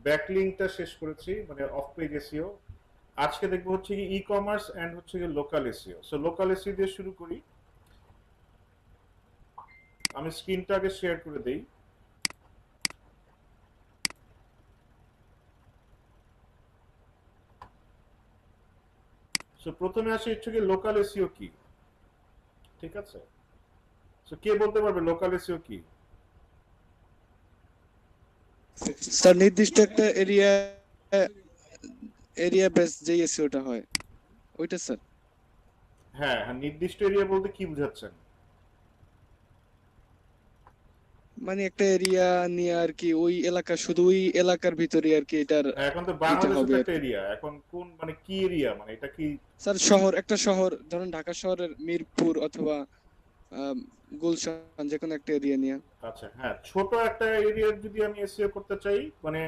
ব্যাকলিংকটা শেষ করেছি, মানে অফ পেজ এসইও। আজকে দেখবো হচ্ছে কি ই কমার্স এন্ড হচ্ছে কি local SEO. So local SEO দিয়ে শুরু করি। আমি স্ক্রিনটা আগে শেয়ার করে দেই। সো প্রথমে আসি হচ্ছে কি লোকাল এসইও কি, ঠিক আছে? সো কে বলতে পারবে লোকাল এসইও কি? স্যার নির্দিষ্ট একটা এরিয়া বেস যে এসইওটা হয় ওইটা স্যার। হ্যাঁ হ্যাঁ, নির্দিষ্ট এরিয়া বলতে কি বুঝাচ্ছেন? মানে একটা এরিয়া নিয়ে আর কি, ওই এলাকা, শুধু ওই এলাকার ভিতরে আর কি এটার হ্যাঁ, এখন তো এটা বাংলাদেশে হবে তো আর একটা কি। এরিয়া, এখন কোন মানে কি এরিয়া, মানে এটা কি? স্যার শহর, একটা শহর ধরুন ঢাকা শহরের মিরপুর অথবা আম, গুলশান, যে কোনো একটা এরিয়া নিয়ে। আচ্ছা হ্যাঁ, ছোট একটা এরিয়ার যদি আমি এসইও করতে চাই, মানে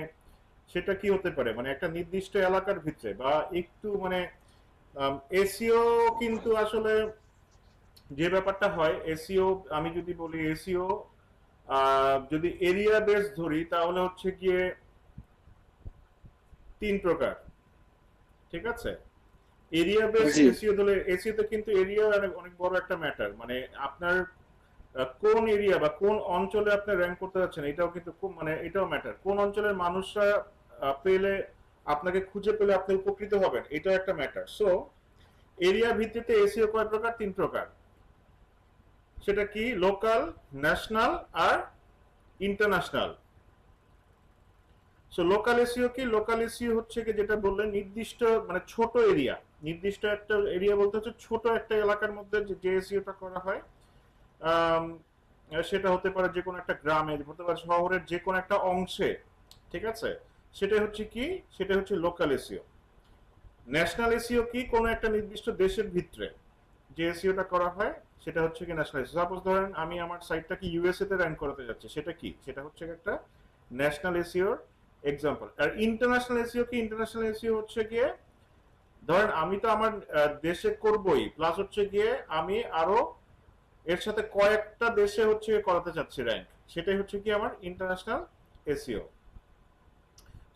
সেটা কি হতে পারে, মানে একটা নির্দিষ্ট এলাকার ভিতরে বা একটু মানে এসইও কিন্তু আসলে যে ব্যাপারটা হয় এসইও, আমি যদি বলি এসইও যদি এরিয়া বেস ধরি তাহলে হচ্ছে গিয়ে তিন প্রকার, ঠিক আছে? এরিয়া বেস জি এসইও ধরে, এসইও তে কিন্তু এরিয়া অনেক অনেক বড় একটা ম্যাটার, মানে আপনার কোন এরিয়া বা কোন অঞ্চলে আপনি র্যাঙ্ক করতে যাচ্ছেন এটাও কিন্তু খুব মানে এটাও ম্যাটার। কোন অঞ্চলের মানুষরা পেলে আপনাকে খুঁজে পেলে আপনি উপকৃত হবেন, এটাও একটা ম্যাটার। সো এরিয়া ভিত্তিতে এসইও কয় প্রকার? তিন প্রকার। সেটা কি? লোকাল, ন্যাশনাল আর ইন্টারন্যাশনাল। সো লোকাল এসইও কি? লোকাল এসইও হচ্ছে কি যেটা বললেন নির্দিষ্ট মানে ছোট এরিয়া, নির্দিষ্ট একটা এরিয়া বলতে হচ্ছে ছোট একটা এলাকার মধ্যে যে এসইওটা করা হয়। আম, সেটা হতে পারে যে কোনো একটা গ্রামে, হতে পারে শহরের যে কোনো একটা অংশে, ঠিক আছে? সেটা হচ্ছে কি? সেটা হচ্ছে লোকাল এসইও। ন্যাশনাল এসইও কি? কোনো একটা নির্দিষ্ট দেশের ভিতরে যে এসইওটা করা হয় সেটা হচ্ছে কি ন্যাশনাল এসইও। সাপোজ ধরেন আমি আমার সাইটটাকে ইউএসএ তে র্যাঙ্ক করাতে যাচ্ছি, সেটা কি? সেটা হচ্ছে একটা ন্যাশনাল এসইওর এক্সাম্পল। আর ইন্টারন্যাশনাল এসইও কি? ইন্টারন্যাশনাল এসইও হচ্ছে গিয়ে ধরেন আমি তো আমার দেশে করবই, প্লাস হচ্ছে গিয়ে আমি আরো এর সাথে কয়েকটা দেশে হচ্ছে করাতে চাচ্ছি র্যাঙ্ক, সেটাই হচ্ছে কি আমার ইন্টারন্যাশনাল এসইও।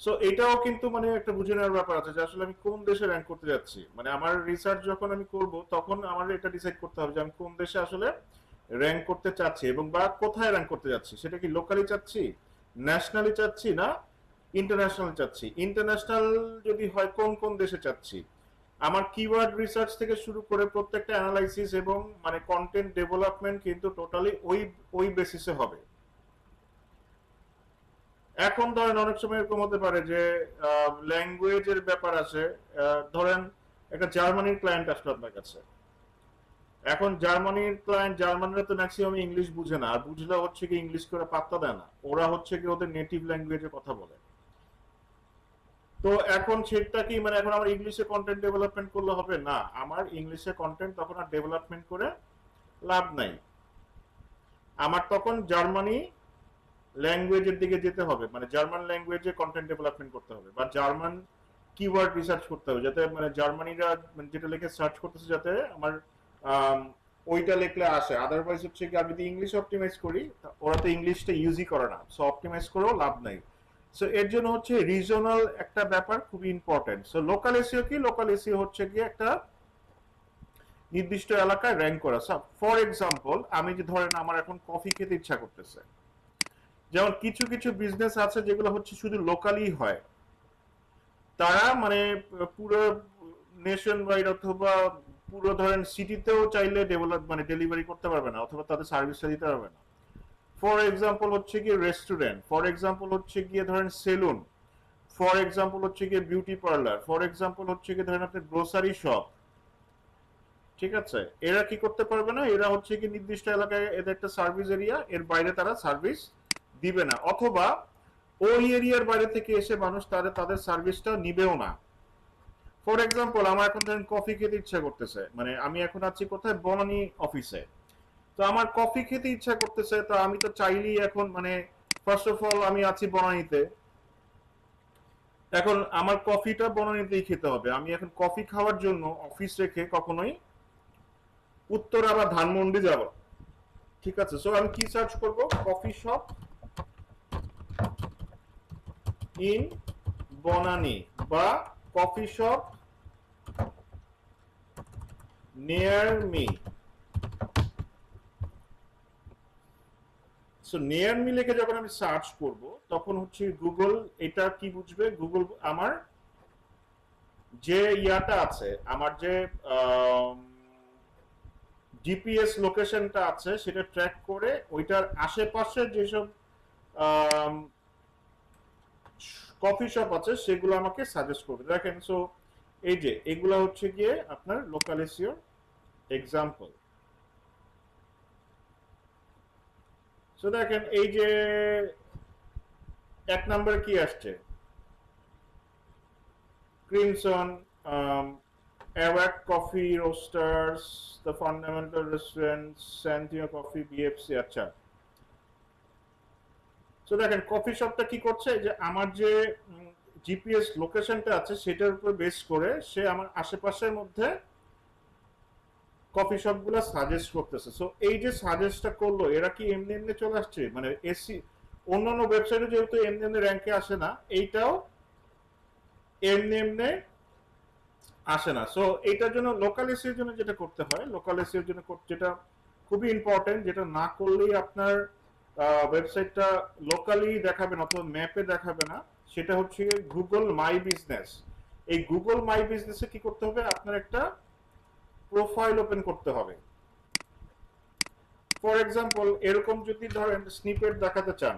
সো এটাও কিন্তু মানে একটা বুঝে নেওয়ার ব্যাপার আছে যে আসলে আমি কোন দেশে র্যাঙ্ক করতে যাচ্ছি। মানে আমার রিসার্চ যখন আমি করব তখন আমার এটা ডিসাইড করতে হবে যে আমি কোন দেশে আসলে র্যাঙ্ক করতে চাচ্ছি এবং বা কোথায় র্যাঙ্ক করতে যাচ্ছি। সেটা কি লোকালি চাচ্ছি, ন্যাশনালি চাচ্ছি, না ইন্টারন্যাশনাল চাচ্ছি? ইন্টারন্যাশনাল যদি হয় কোন কোন দেশে চাচ্ছি, আমার কিওয়ার্ড রিসার্চ থেকে শুরু করে প্রত্যেকটা অ্যানালাইসিস এবং মানে কন্টেন্ট ডেভেলপমেন্ট কিন্তু টোটালি ওই ওই বেসিসে হবে। এখন ধরেন অনেক সময় এরকম হতে পারে যে ল্যাঙ্গুয়েজের ব্যাপার আছে। ধরেন একটা জার্মানির ক্লায়েন্ট আসলো আপনার কাছে। এখন জার্মানির ক্লায়েন্ট, জার্মানরা তো ম্যাক্সিমাম ইংলিশ বুঝে না, আর বুঝলে হচ্ছে কি ইংলিশ করে পাত্তা দেয় না, ওরা হচ্ছে কি ওদের নেটিভ ল্যাঙ্গুয়েজে কথা বলে। তো এখন সেটা কি মানে এখন আমার ইংলিশে কন্টেন্ট ডেভেলপমেন্ট করলে হবে না? আমার ইংলিশে কন্টেন্ট তখন আর ডেভেলপমেন্ট করে লাভ নাই, আমার তখন জার্মানি ল্যাঙ্গুয়েজের দিকে যেতে হবে, মানে জার্মান ল্যাঙ্গুয়েজে কন্টেন্ট ডেভেলপমেন্ট করতে হবে বা জার্মান কিওয়ার্ড রিসার্চ করতে হবে, যাতে মানে জার্মানিরা মানে যেটা লিখে সার্চ করতেছে যাতে আমার আম, ওইটা লিখলে আসে। আদারওয়াইজ হচ্ছে কি আমি যদি ইংলিশ অপটিমাইজ করি, ওরা তো ইংলিশটা ইউজই করে না, সো অপটিমাইজ করেও লাভ নাই। সো এর জন্য হচ্ছে রিজনাল একটা ব্যাপার খুবই ইম্পর্টেন্ট। সো লোকাল এসইও কি? লোকাল এসইও হচ্ছে কি একটা নির্দিষ্ট এলাকায় র্যাঙ্ক করা। ফর এক্সাম্পল আমি যে ধরেন আমার এখন কফি খেতে ইচ্ছা করতেছে, যেমন কিছু কিছু বিজনেস আছে যেগুলো হচ্ছে শুধু লোকালি হয়, তারা মানে পুরো নেশন ওয়াইড অথবা পুরো ধরেন সিটিতেও চাইলে ডেভেলপ মানে ডেলিভারি করতে পারবে না অথবা তাদের সার্ভিসটা দিতে পারবে না। ফর এক্সাম্পল হচ্ছে গিয়ে রেস্টুরেন্ট, ফর এক্সাম্পল হচ্ছে গিয়ে ধরেন সেলুন, ফর এক্সাম্পল হচ্ছে গিয়ে বিউটি পার্লার, ফর এক্সাম্পল হচ্ছে গিয়ে ধরেন আপনার গ্রোসারি শপ, ঠিক আছে? এরা কি করতে পারবে না, এরা হচ্ছে কি নির্দিষ্ট এলাকায় এদের একটা সার্ভিস এরিয়া, এর বাইরে তারা সার্ভিস দিবে না, অথবা ওই এরিয়ার বাইরে থেকে এসে মানুষ তাদের তাদের সার্ভিসটা নিবেও না। ফর এক্সাম্পল আমার এখন ধরেন কফি খেতে ইচ্ছা করতেছে, মানে আমি এখন আছি কোথায়, বনানী অফিসে। তো আমার কফি খেতে ইচ্ছা করতেছে, তো আমি তো চাইলেই এখন মানে ফার্স্ট অফ অল আমি আছি বনানীতে, এখন আমার কফিটা বনানীতেই খেতে হবে। আমি এখন কফি খাওয়ার জন্য অফিস রেখে কখনোই উত্তরা বা ধানমন্ডি যাব, ঠিক আছে? সো আমি কি সার্চ করব? কফি শপ ইন বনানী বা coffee shop near me. So near me লিখে যখন আমি সার্চ করব তখন হচ্ছে গুগল এটা কি বুঝবে, গুগল আমার যে ইয়াটা আছে, আমার যে জিপিএস লোকেশনটা আছে সেটা ট্র্যাক করে ওইটার আশেপাশে যেসব কফি শপ আছে সেগুলো আমাকে সাজেস্ট করবে। দেখেন, সো এই যে এগুলো হচ্ছে গিয়ে আপনার লোকাল এসইও এক্সাম্পল। সো দেখেন এই যে এক নাম্বার কি আসছে, crimson, awake coffee roasters, the fundamental restaurant, Santio coffee, BFC. আচ্ছা, সো দেখেন কফি শপটা কি করছে, যে আমার যে জিপিএস লোকেশনটা আছে সেটার উপর বেস করে সে আমার আশেপাশের মধ্যে কফি শপ গুলা সাজেস্ট করতেছে। সো এই যে সাজেস্টটা করলো, এরা কি এমনি এমনি চলে আসছে, মানে এসি অন্যান্য ওয়েবসাইটে যেহেতু এমনি এমনি র্যাঙ্কে আসে না, এইটাও এমনি এমনি আসে না। সো এইটার জন্য লোকাল এসির জন্য যেটা করতে হয়, লোকাল এসির জন্য যেটা খুবই ইম্পর্টেন্ট, যেটা না করলেই আপনার ওয়েবসাইটটা লোকালি দেখাবে না অথবা ম্যাপে দেখাবে না, সেটা হচ্ছে গুগল মাই বিজনেস। এই গুগল মাই বিজনেসে কি করতে হবে, আপনার একটা প্রোফাইল ওপেন করতে হবে। ফর এক্সাম্পল, এরকম যদি ধরেন স্নিপেট দেখাতে চান,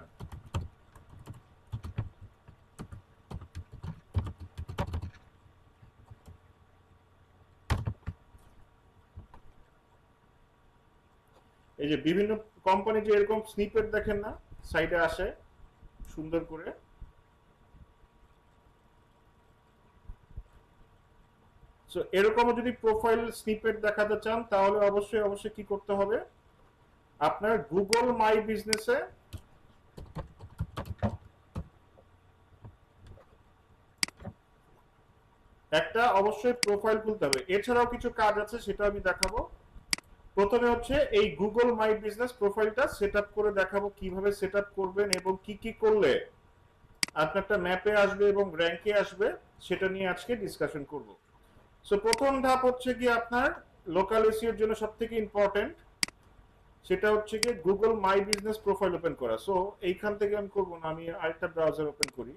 এই যে বিভিন্ন কোম্পানি যে এরকম স্নিপেট দেখেন না, সাইডে আসে সুন্দর করে। সো এরকমও যদি প্রোফাইল স্নিপেট দেখাতে চান তাহলে অবশ্যই অবশ্যই কি করতে হবে, আপনার গুগল মাই বিজনেসে একটা অবশ্যই প্রোফাইল খুলতে হবে। এছাড়াও কিছু কাজ আছে সেটা আমি দেখাবো। প্রথমে হচ্ছে এই গুগল মাই বিজনেস প্রোফাইলটা সেট আপ করে দেখাবো কিভাবে সেট আপ করবেন এবং কি কি করলে আপনি একটা ম্যাপে আসবে এবং র্যাঙ্কে আসবে, সেটা নিয়ে আজকে ডিসকাশন করব। সো প্রথম ধাপ হচ্ছে কি আপনার লোকাল এসইওর জন্য সবথেকে ইম্পর্টেন্ট, সেটা হচ্ছে কি Google my business profile open করা। সো এইখান থেকে আমি করবো না, আমি আরেকটা ব্রাউজার ওপেন করি।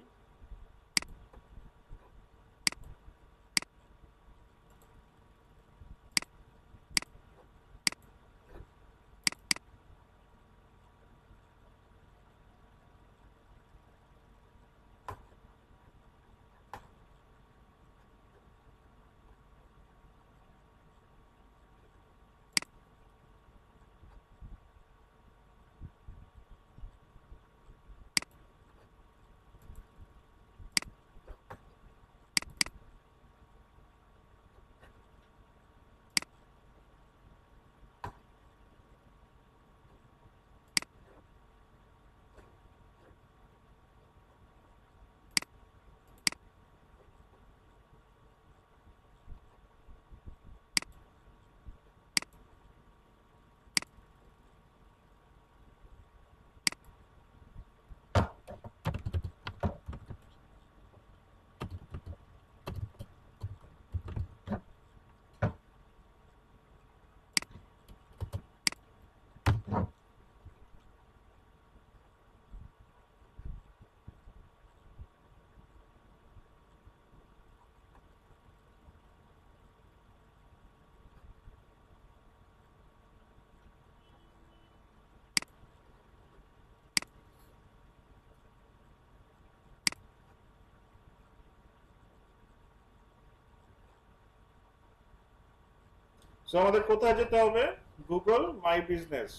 সো আমাদের কোথায় যেতে হবে, গুগল মাই বিজনেস,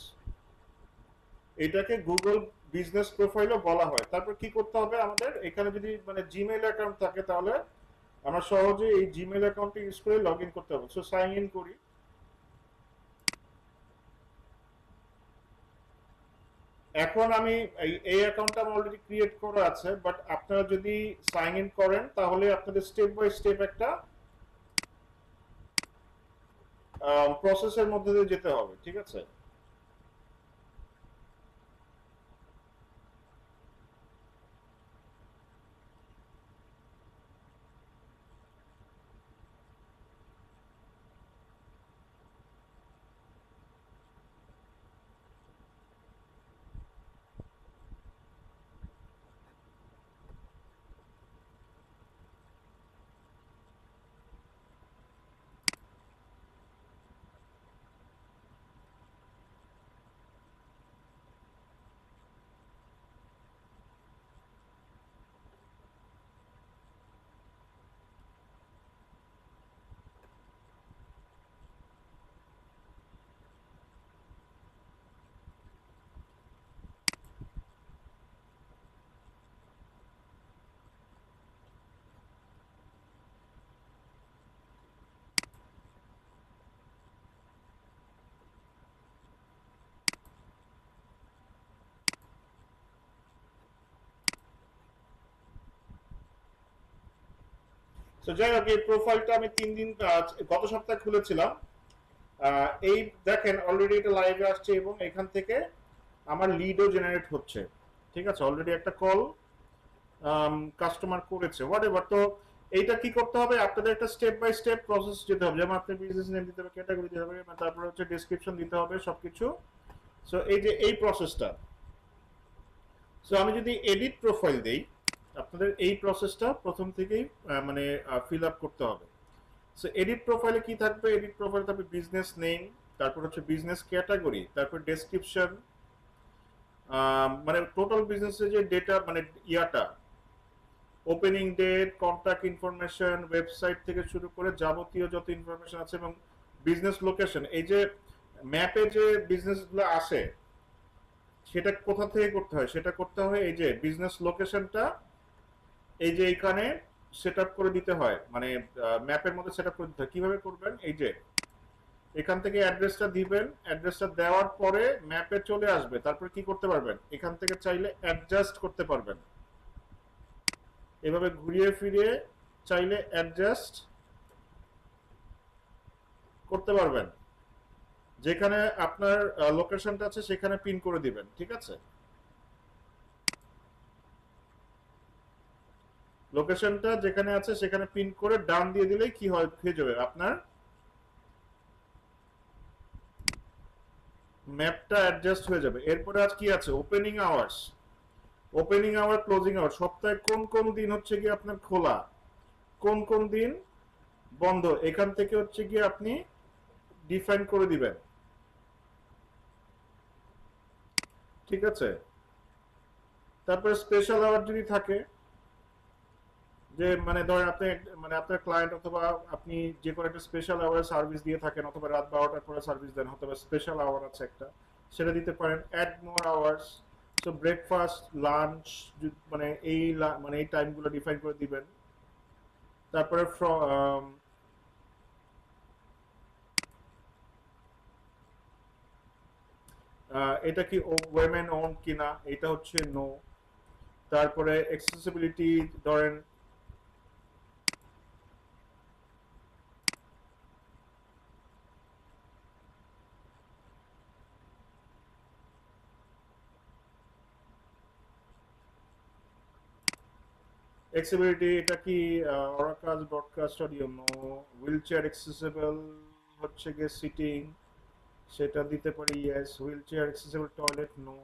এটাকে গুগল বিজনেস প্রোফাইলও বলা হয়। তারপর কি করতে হবে, আমাদের এখানে যদি মানে জিমেইল অ্যাকাউন্ট থাকে তাহলে আমরা সহজে এই জিমেইল অ্যাকাউন্টটি ইউজ করে লগ ইন করতে হবে। সো সাইন ইন করি। এখন আমি এই অ্যাকাউন্টটা আমার অলরেডি ক্রিয়েট করা আছে, বাট আপনারা যদি সাইন ইন করেন তাহলে আপনাদের স্টেপ বাই স্টেপ একটা প্রসেসের মধ্যে দিয়ে যেতে হবে, ঠিক আছে। তো যাই হোক, এই প্রোফাইলটা আমি 3 দিন গত সপ্তাহে খুলেছিলাম। এই দেখেন অলরেডি এটা লাইভে আসছে এবং এখান থেকে আমার লিডও জেনারেট হচ্ছে। ঠিক আছে, অলরেডি একটা কল কাস্টমার করেছে, হোয়াটএভার। তো এইটা কি করতে হবে, আপনাদের একটা স্টেপ বাই স্টেপ প্রসেস যেতে হবে। যেমন আপনার বিজনেস নেম দিতে হবে, ক্যাটাগরি দিতে হবে, তারপরে হচ্ছে ডেসক্রিপশন দিতে হবে, সবকিছু। সো এই যে এই প্রসেসটা, সো আমি যদি এডিট প্রোফাইল দেই, আপনাদের এই প্রসেসটা প্রথম থেকেই মানে ফিল আপ করতে হবে। সো এডিট প্রোফাইলে কি থাকবে, এডিট প্রোফাইল থাকবে বিজনেস নেম, তারপর হচ্ছে বিজনেস ক্যাটাগরি, তারপর ডেসক্রিপশন, মানে টোটাল বিজনেসের যে ডেটা, মানে ইয়াটা, opening date, contact information, website থেকে শুরু করে যাবতীয় যত ইনফরমেশন আছে, এবং বিজনেস লোকেশন। এই যে ম্যাপে যে বিজনেসগুলো আসে সেটা কোথা থেকে করতে হয়, সেটা করতে হয় এই যে বিজনেস লোকেশনটা এই যে এইখানে সেট আপ করে দিতে হয়, মানে ম্যাপের মধ্যে সেট আপ করে দিতে হয়। কিভাবে করবেন, এই যে এখান থেকে অ্যাড্রেসটা দিবেন, অ্যাড্রেসটা দেওয়ার পরে ম্যাপে চলে আসবে, তারপর কি করতে পারবেন, এখান থেকে চাইলে অ্যাডজাস্ট করতে পারবেন, এভাবে ঘুরিয়ে ফিরিয়ে চাইলে অ্যাডজাস্ট করতে পারবেন। যেখানে আপনার লোকেশনটা আছে সেখানে পিন করে দিবেন, ঠিক আছে। লোকেশনটা যেখানে আছে সেখানে পিন করে ডান দিয়ে দিলেই কি হয়, হয়ে যাবে আপনার ম্যাপটা অ্যাডজাস্ট হয়ে যাবে। এরপরে আজ কি আছে, opening hours, opening hour, closing hour, সপ্তাহে কোন কোন দিন হচ্ছে কি আপনার খোলা, কোন কোন দিন বন্ধ, এখান থেকে হচ্ছে কি আপনি ডিফাইন করে দিবেন, ঠিক আছে। তারপরে স্পেশাল আওয়ার যদি থাকে, যে মানে ধরেন আপনি মানে আপনার ক্লায়েন্ট অথবা আপনি যে কোনো একটা স্পেশাল আওয়ার সার্ভিস দিয়ে থাকেন, অথবা রাত 12টার পরে সার্ভিস দেন, অথবা স্পেশাল আওয়ার আছে একটা, সেটা দিতে পারেন। Add more hours, so breakfast, lunch, মানে মানে এই টাইমগুলো ডিফাইন করে দিবেন। তারপরে এটা কি ওয়েমেন ওন কিনা, এটা হচ্ছে নো। তারপরে অ্যাক্সেসিবিলিটি, ধরেন accessibility, এটা কি অরাকাস broadcast audio, no. Wheelchair accessible হচ্ছে গিয়ে সিটিং, সেটা দিতে পারি yes. Wheelchair accessible toilet, no.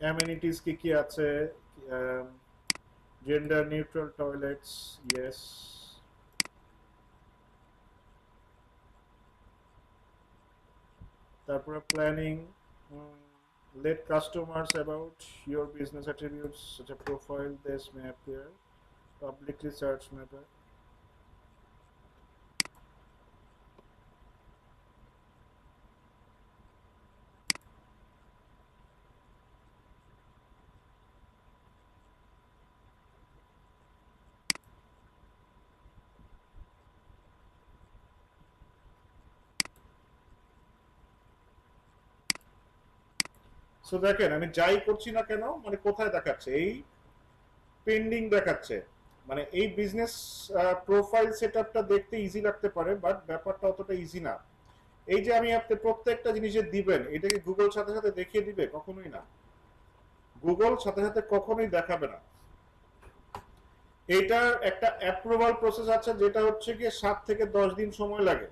Amenities কি কি আছে, জেন্ডার নিউট্রাল টয়লেটস, ইয়েস। তারপরে planning, let customers about your business attributes such a profile this may appear publicly search method. So দেখেন আমি যাই করছি না কেন, মানে কোথায় দেখাচ্ছে, এই পেন্ডিং দেখাচ্ছে। মানে এই বিজনেস প্রোফাইল সেটআপটা দেখতে ইজি লাগতে পারে, বাট ব্যাপারটা অতটা ইজি না। এই যে আমি আপনি প্রত্যেকটা জিনিসে দিবেন, এটাকে গুগল সাথে সাথে দেখিয়ে দিবে, কখনোই না। গুগল সাথে সাথে কখনোই দেখাবে না। এটার একটা অ্যাপ্রুভাল প্রসেস আছে, যেটা হচ্ছে গিয়ে 7 থেকে 10 দিন সময় লাগে,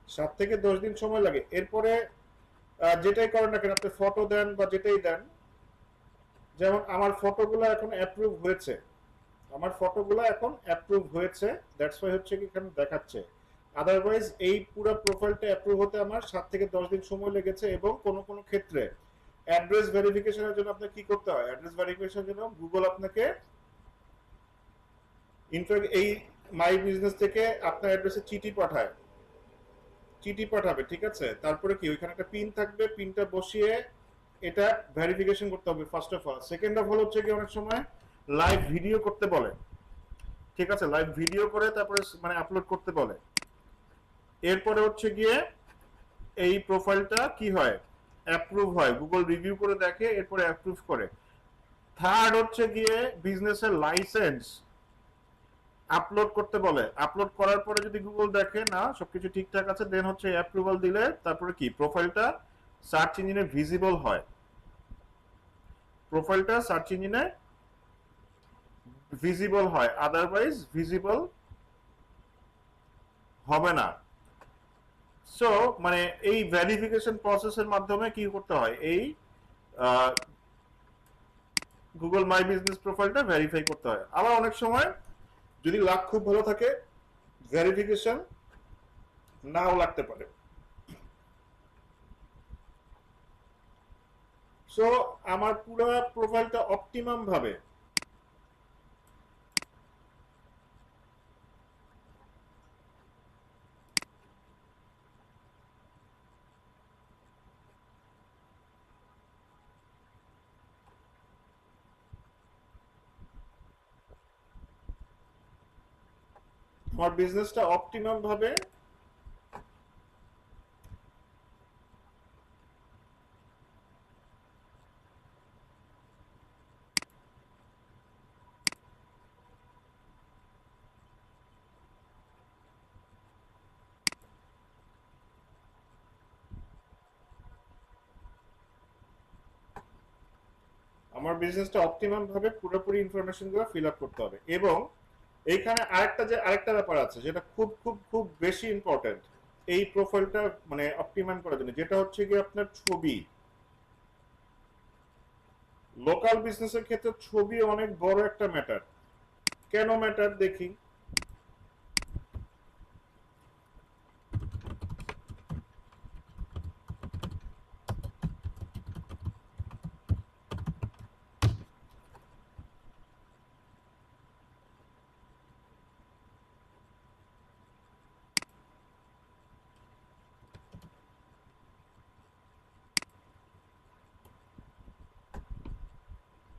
7 থেকে 10 দিন সময় লাগে। এরপরে যেটাই করেন না কেন, আপনি ফটো দেন বা যেটাই দেন, যেমন আমার ফটোগুলো এখন অ্যাপ্রুভ হয়েছে, আমার ফটোগুলো এখন অ্যাপ্রুভ হয়েছে, দ্যাটস ওয়াই হচ্ছে কি এখানে দেখাচ্ছে। আদারওয়াইজ এই পুরো প্রোফাইলটা অ্যাপ্রুভ হতে আমার 7 থেকে 10 দিন সময় লেগেছে। এবং কোনো কোনো ক্ষেত্রে অ্যাড্রেস ভেরিফিকেশনের জন্য আপনাকে কি করতে হয়, অ্যাড্রেস ভেরিফিকেশনের জন্য গুগল আপনাকে ইনফ্যাক্ট এই মাই বিজনেস থেকে আপনার অ্যাড্রেসে চিঠি পাঠায়, চিঠি পাঠাবে, ঠিক আছে। তারপরে কি ওইখানে একটা পিন থাকবে, পিনটা বসিয়ে এটা ভেরিফিকেশন করতে হবে, first of all. Second of all হচ্ছে কি অনেক সময় লাইভ ভিডিও করতে বলে, ঠিক আছে, লাইভ ভিডিও করে তারপরে মানে আপলোড করতে বলে। এরপরে হচ্ছে গিয়ে এই প্রোফাইলটা কি হয়, অ্যাপ্রুভ হয়, গুগল রিভিউ করে দেখে, এরপরে অ্যাপ্রুভ করে। থার্ড হচ্ছে গিয়ে বিজনেসের লাইসেন্স আপলোড করতে বলে, আপলোড করার পরে যদি গুগল দেখে না সবকিছু ঠিকঠাক আছে, দেন হচ্ছে অ্যাপ্রুভাল দিলে তারপরে কি প্রোফাইলটা সার্চ ইঞ্জিনে ভিজিবল হয়, প্রোফাইলটা সার্চ ইঞ্জিনে ভিজিবল হয়, আদারওয়াইজ ভিজিবল হবে না। সো মানে এই ভেরিফিকেশন প্রসেসের মাধ্যমে কি করতে হয়, এই গুগল মাই বিজনেস প্রোফাইলটা ভেরিফাই করতে হয়। আবার অনেক সময় যদি লাক খুব ভালো থাকে ভেরিফিকেশন নাও লাগতে পারে। সো আমার পুরো প্রোফাইলটা অপটিমাম ভাবে আমার বিজনেসটা অপটিমাম ভাবে আমার বিজনেসটা অপটিমাম ভাবে পুরোপুরি ইনফরমেশন গুলো ফিল আপ করতে হবে। এবং এইখানে আরেকটা ব্যাপার আছে যেটা খুব খুব খুব বেশি ইম্পর্টেন্ট এই প্রোফাইলটা মানে অপটিমাইজ করার জন্য, যেটা হচ্ছে কি আপনার ছবি। লোকাল বিজনেসের ক্ষেত্রে ছবি অনেক বড় একটা ম্যাটার। কেন ম্যাটার দেখি।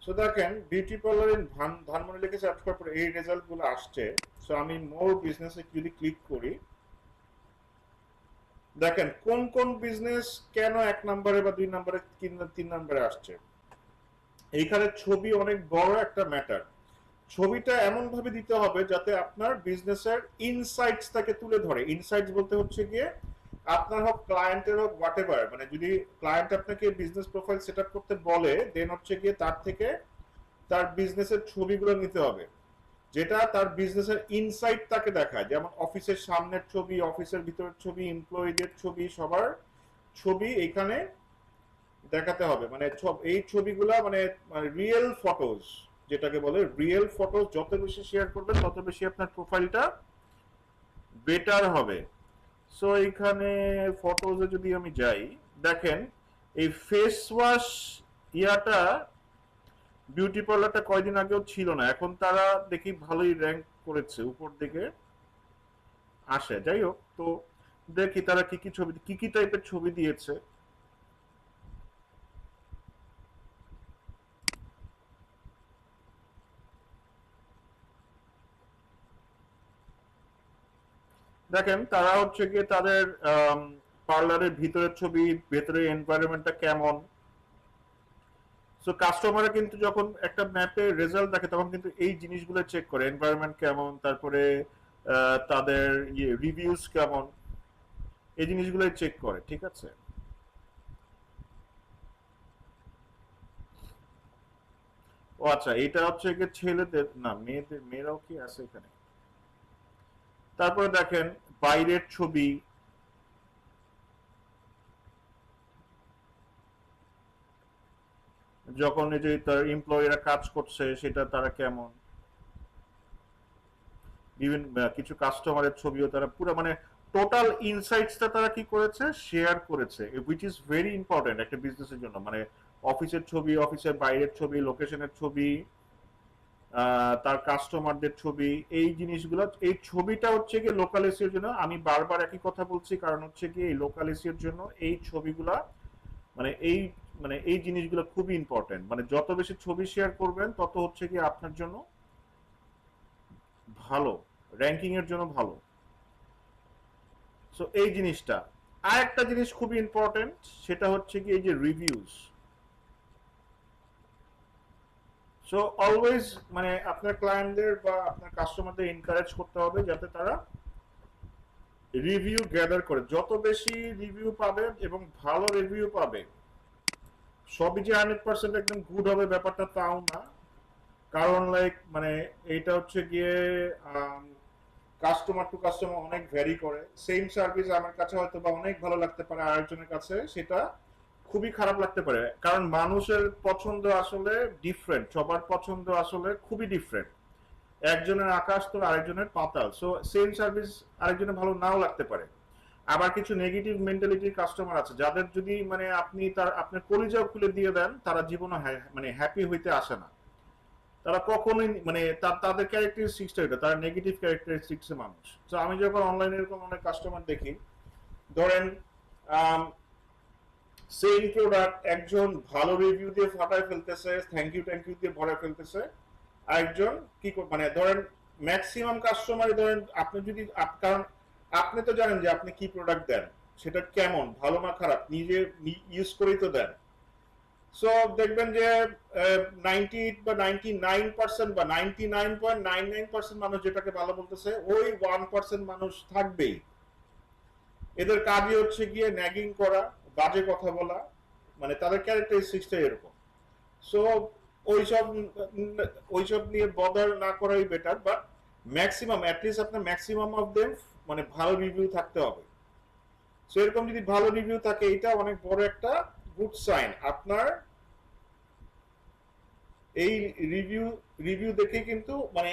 সো দেখেন বিউটি পার্লার ইন ধানমন্ডি লিখে সার্চ করার পরে এই রেজাল্ট গুলো আসছে। সো আমি মোর বিজনেসে যদি ক্লিক করি, দেখেন কোন কোন বিজনেস কেন 1 নম্বরে বা 2 নম্বরে 3 নম্বরে আসছে। এইখানে ছবি অনেক বড় একটা ম্যাটার। ছবিটা এমন ভাবে দিতে হবে যাতে আপনার বিজনেসের ইনসাইটস তাকে তুলে ধরে। ইনসাইটস বলতে হচ্ছে গিয়ে আপনার হোক ক্লায়েন্টের হোক হোয়াটএভার, মানে যদি ক্লায়েন্ট আপনাকে বিজনেস প্রোফাইল সেট আপ করতে বলে দেন হচ্ছে গিয়ে তার থেকে তার বিজনেসের ছবিগুলো নিতে হবে, যেটা তার বিজনেসের ইনসাইট তাকে দেখায়। যেমন অফিসের সামনের ছবি, অফিসের ভিতরের ছবি, এমপ্লয়ীদের ছবি, সবার ছবি এখানে দেখাতে হবে। মানে এই ছবিগুলা মানে রিয়েল ফটোজ, যেটাকে বলে রিয়েল ফটোজ যত বেশি শেয়ার করবেন তত বেশি আপনার প্রোফাইলটা বেটার হবে। সো এইখানে ফটোজে যদি আমি যাই, দেখেন এই ফেস ওয়াশ ইয়াটা বিউটি পার্লারটা কয়দিন আগেও ছিল না, এখন তারা দেখি ভালোই র্যাঙ্ক করেছে, উপর দিকে আসে। যাই হোক, তো দেখি তারা কি কি ছবি, কি কি টাইপের ছবি দিয়েছে। দেখেন তারা হচ্ছে গিয়ে তাদের পার্লারের ভিতরের ছবি, ভেতরের এনভায়রনমেন্টটা কেমন। সো কাস্টমাররা কিন্তু যখন একটা ম্যাপে রেজাল্ট দেখে তখন কিন্তু এই জিনিসগুলো চেক করে, এনভায়রনমেন্ট কেমন, তারপরে তাদের রিভিউজ কেমন, এই জিনিসগুলো চেক করে। ঠিক আছে, ও আচ্ছা, এটা হচ্ছে গিয়ে ছেলেদের না, মেয়েদের, মেয়েরাও কি আছে এখানে। তারপরে দেখেন বাইরের ছবি, যখন এই যে তার এমপ্লয়িরা কাজ করছে সেটা তারা কেমন, বিভিন্ন কিছু কাস্টমারের ছবিও তারা পুরো মানে টোটাল ইনসাইটসটা তারা কি করেছে, শেয়ার করেছে, হুইচ ইজ ভেরি ইম্পর্টেন্ট একটা বিজনেসের জন্য। মানে অফিসের ছবি, অফিসের বাইরের ছবি, লোকেশনের ছবি, তার কাস্টমারদের ছবি, এই জিনিসগুলো, এই ছবিটা হচ্ছে কি লোকাল এসিওর জন্য। আমি বারবার একই কথা বলছি, কারণ হচ্ছে কি এই লোকাল এসিওর জন্য এই ছবিগুলা মানে এই জিনিসগুলো খুবই ইম্পর্টেন্ট। মানে যত বেশি ছবি শেয়ার করবেন তত হচ্ছে কি আপনার জন্য ভালো, র্যাঙ্কিং এর জন্য ভালো। সো এই জিনিসটা, আর একটা জিনিস খুবই ইম্পর্টেন্ট, সেটা হচ্ছে কি এই যে রিভিউজ। সো অলওয়েজ মানে আপনার ক্লায়েন্টদের বা আপনার কাস্টমারদের এনকারেজ করতে হবে যাতে তারা রিভিউ গ্যাদার করে। যত বেশি রিভিউ পাবে এবং ভালো রিভিউ পাবে, সবই যে 100% একদম গুড হবে ব্যাপারটা তাও না। কারণ লাইক মানে এইটা হচ্ছে গিয়ে কাস্টমার টু কাস্টমার অনেক ভ্যারি করে। সেম সার্ভিস আমার কাছে হয়তো বা অনেক ভালো লাগতে পারে, আরেকজনের কাছে সেটা খুবই খারাপ লাগতে পারে। কারণ মানুষের পছন্দ আসলে ডিফারেন্ট, সবার পছন্দ আসলে খুবই ডিফারেন্ট। একজনের আকাশ তো আরেকজনের পাতাল। সো সেম সার্ভিস আরেকজনের ভালো নাও লাগতে পারে। আবার কিছু নেগেটিভ মেন্টালিটির কাস্টমার আছে যাদের যদি মানে আপনি তার আপনার কলিজাও খুলে দিয়ে দেন, তারা জীবনে মানে হ্যাপি হইতে আসে না। তারা কখনোই মানে তাদের ক্যারেক্টারিস্টিক্সটা এটা, তারা নেগেটিভ ক্যারেক্টারিস্টিক্স এর মানুষ। তো আমি যখন অনলাইনে এরকম অনেক কাস্টমার দেখি, ধরেন সেম প্রোডাক্ট একজন ভালো রিভিউ দিয়ে ফাটায় ফেলতেছে, থ্যাংক ইউ দিয়ে ভরে ফেলতেছে, আরেকজন কি মানে ধরেন ম্যাক্সিমাম কাস্টমার ধরেন আপনি যদি কারণ আপনি তো জানেন যে আপনি কি প্রোডাক্ট দেন, সেটা কেমন, ভালো না খারাপ, নিজে ইউজ করেই তো দেন। সো দেখবেন যে 98 বা 99% বা 99.99% মানুষ যেটাকে ভালো বলতেছে, ওই 1% মানুষ থাকবেই এদের কাজই হচ্ছে গিয়ে ন্যাগিং করা, বাজে কথা বলা, মানে তাদের ক্যারেক্টারিস্টিক্সটা এরকম। সো ওইসব ওইসব নিয়ে বদার না করাই বেটার, বাট ম্যাক্সিমাম অ্যাটলিস্ট আপনার ম্যাক্সিমাম অফ দেম মানে ভালো রিভিউ থাকতে হবে। সো এরকম যদি ভালো রিভিউ থাকে, এটা অনেক বড় একটা গুড সাইন। আপনার এই রিভিউ রিভিউ দেখে কিন্তু মানে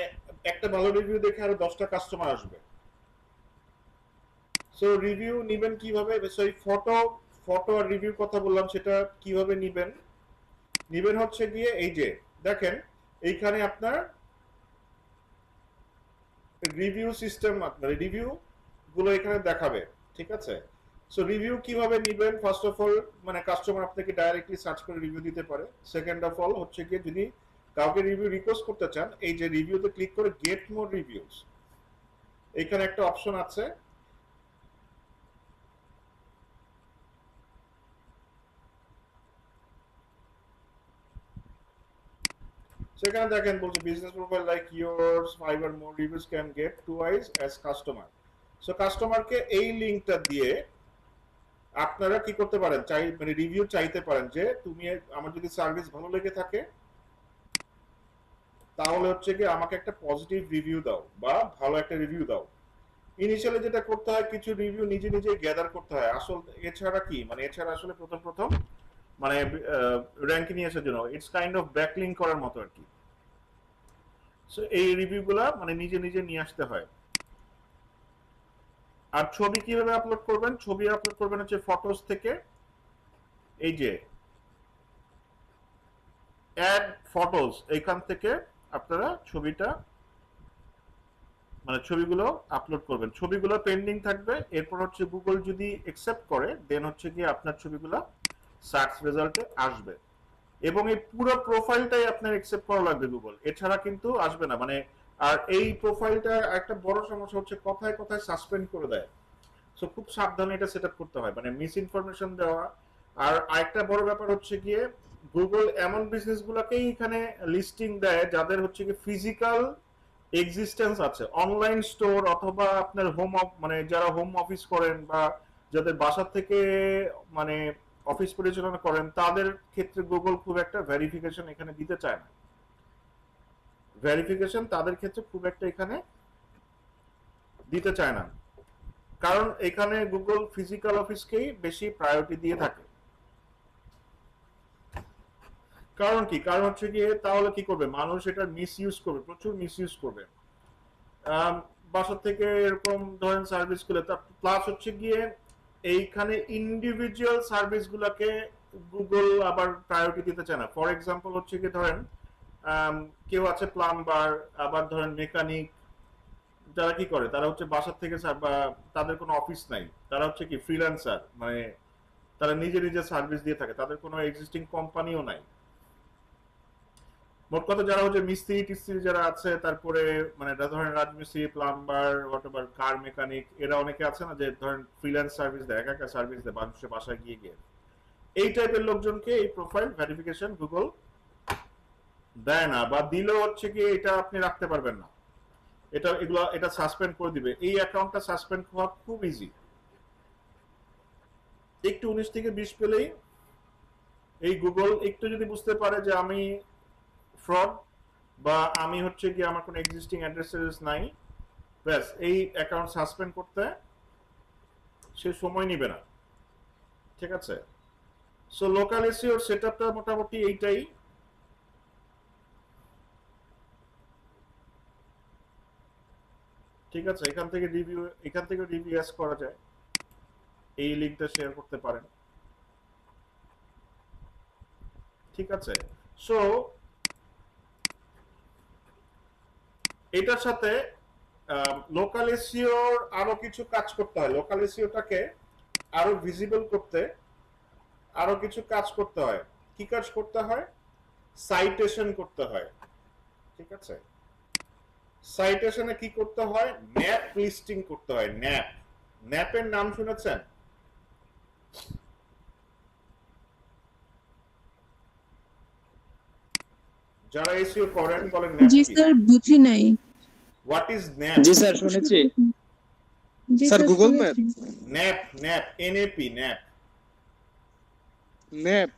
একটা ভালো রিভিউ দেখে আরো 10টা কাস্টমার আসবে। সো রিভিউ নিবেন কিভাবে, সরি ফটো আর রিভিউ কথা বললাম, সেটা কিভাবে নিবেন। নিবেন হচ্ছে গিয়ে এই যে দেখেন এইখানে আপনার রিভিউ সিস্টেম, আপনার রিভিউ গুলো এখানে দেখাবে, ঠিক আছে। সো রিভিউ কিভাবে নিবেন, ফার্স্ট অফ অল মানে কাস্টমার আপনাকে ডাইরেক্টলি সার্চ করে রিভিউ দিতে পারে। সেকেন্ড অফ অল হচ্ছে গিয়ে যদি কাউকে রিভিউ রিকোয়েস্ট করতে চান, এই যে রিভিউতে ক্লিক করে গেট মোর রিভিউস, এখানে একটা অপশন আছে। সেখানে দেখেন বলছে business profile like yours 5 or more reviews can get twice as customer। So কাস্টমারকে এই লিংকটা দিয়ে আপনারা কি করতে পারেন, চাই মানে রিভিউ চাইতে পারেন যে তুমি আমার যদি সার্ভিস ভালো লেগে থাকে তাহলে হচ্ছে কি আমাকে একটা পজিটিভ রিভিউ দাও বা ভালো একটা রিভিউ দাও। ইনিশিয়ালি যেটা করতে হয়, কিছু রিভিউ নিজে নিজে গ্যাদার করতে হয় আসল। এছাড়া কি মানে এছাড়া আসলে প্রথম মানে র্যাঙ্কে নিয়ে আসার জন্য ইটস কাইন্ড অফ ব্যাকলিং করার মতো আর কি। সো এই রিভিউগুলা মানে নিজে নিজে নিয়ে আসতে হয়। আর ছবি কিভাবে আপলোড করবেন, ছবি আপলোড করবেন হচ্ছে ফটোস থেকে, এই যে অ্যাড ফটোস, এইখান থেকে আপনারা ছবিটা মানে ছবিগুলো আপলোড করবেন। ছবিগুলো পেন্ডিং থাকবে, এরপর হচ্ছে গুগল যদি অ্যাকসেপ্ট করে দেন হচ্ছে কি আপনার ছবিগুলো সার্চ রেজাল্টে আসবে। এবং এই পুরো প্রোফাইলটাই আপনার অ্যাকসেপ্ট করা লাগবে গুগল, এছাড়া কিন্তু আসবে না। মানে আর এই প্রোফাইলটা একটা বড় সমস্যা হচ্ছে কথায় কথায় সাসপেন্ড করে দেয়। সো খুব সাবধানে এটা সেট আপ করতে হয়, মানে মিস ইনফরমেশন দেওয়া। আর আরেকটা বড় ব্যাপার হচ্ছে গিয়ে গুগল এমন বিজনেস গুলাকেই এখানে লিস্টিং দেয় যাদের হচ্ছে কি ফিজিক্যাল এক্সিস্টেন্স আছে, অনলাইন স্টোর অথবা আপনার মানে যারা হোম অফিস করেন বা যাদের বাসা থেকে মানে অফিস পরিচালনা করেন, তাদের ক্ষেত্রে গুগল খুব একটা ভেরিফিকেশন এখানে দিতে চায় না। ভেরিফিকেশন তাদের ক্ষেত্রে খুব একটা এখানে দিতে চায় না, কারণ এখানে গুগল ফিজিক্যাল অফিসকেই বেশি প্রায়োরিটি দিয়ে থাকে। কারণ কি, কারণ হচ্ছে গিয়ে তাহলে কি করবে মানুষ, এটা মিসইউজ করবে, প্রচুর মিসইউজ করবে। বাসা থেকে এরকম ধরেন সার্ভিস গুলো, প্লাস হচ্ছে গিয়ে এইখানে ইন্ডিভিজুয়াল সার্ভিস গুলাকে গুগল আবার প্রায়োরিটি দিতে চায় না। ফর এক্সাম্পল হচ্ছে গিয়ে ধরেন কেউ আছে প্লাম্বার, আবার ধরেন মেকানিক, যারা কি করে তারা হচ্ছে বাসার থেকে বা তাদের কোনো অফিস নাই, তারা হচ্ছে কি ফ্রিল্যান্সার, মানে তারা নিজে নিজে সার্ভিস দিয়ে থাকে, তাদের কোনো এক্সিস্টিং কোম্পানিও নাই। মোট কথা যারা হচ্ছে মিস্ত্রি টিস্ত্রি যারা আছে, তারপরে মানে ধরেন রাজমিস্ত্রি, প্লাম্বার, হোয়াটএভার, কার মেকানিক, এরা অনেকে আছে না যে ধরেন ফ্রিল্যান্স সার্ভিস দেয়, একা একা সার্ভিস দেয় মানুষের বাসায় গিয়ে গিয়ে, এই টাইপের লোকজনকে এই প্রোফাইল ভেরিফিকেশন গুগল দেয় না, বা দিলেও হচ্ছে কি এটা আপনি রাখতে পারবেন না, এটা সাসপেন্ড করে দিবে। এই অ্যাকাউন্টটা সাসপেন্ড হওয়া খুব ইজি, একটু 19 থেকে 20 পেলেই এই গুগল একটু যদি বুঝতে পারে যে আমি ফ্রড, বা আমি হচ্ছে কি আমার কোনো এক্সিস্টিং অ্যাড্রেস নাই, ব্যাস এই অ্যাকাউন্ট সাসপেন্ড করতে সে সময় নিবে না। ঠিক আছে, সো লোকাল এসইওর সেটআপটা মোটামুটি এইটাই। ঠিক আছে, এখান থেকে রিভিউ করা যায়, এই লিংকটা শেয়ার করতে পারেন। ঠিক আছে, সো এটার সাথে লোকাল এসইওর আরো কিছু কাজ করতে হয়। লোকাল এসইওটাকে আরো ভিজিবল করতে আরো কিছু কাজ করতে হয়। কি কাজ করতে হয়? সাইটেশন করতে হয়। ঠিক আছে, সাইটেশনে কি করতে হয়? ন্যাপ লিস্টিং করতে হয়। ন্যাপের নাম শুনেছেন? যারা এসইও করেন বলেন ন্যাপ জি কি? স্যার, বুঝি নাই। What is nap? জি স্যার শুনেছি জি স্যার, গুগল ম্যাপ। শুনেছি। Nap NAP nap. Map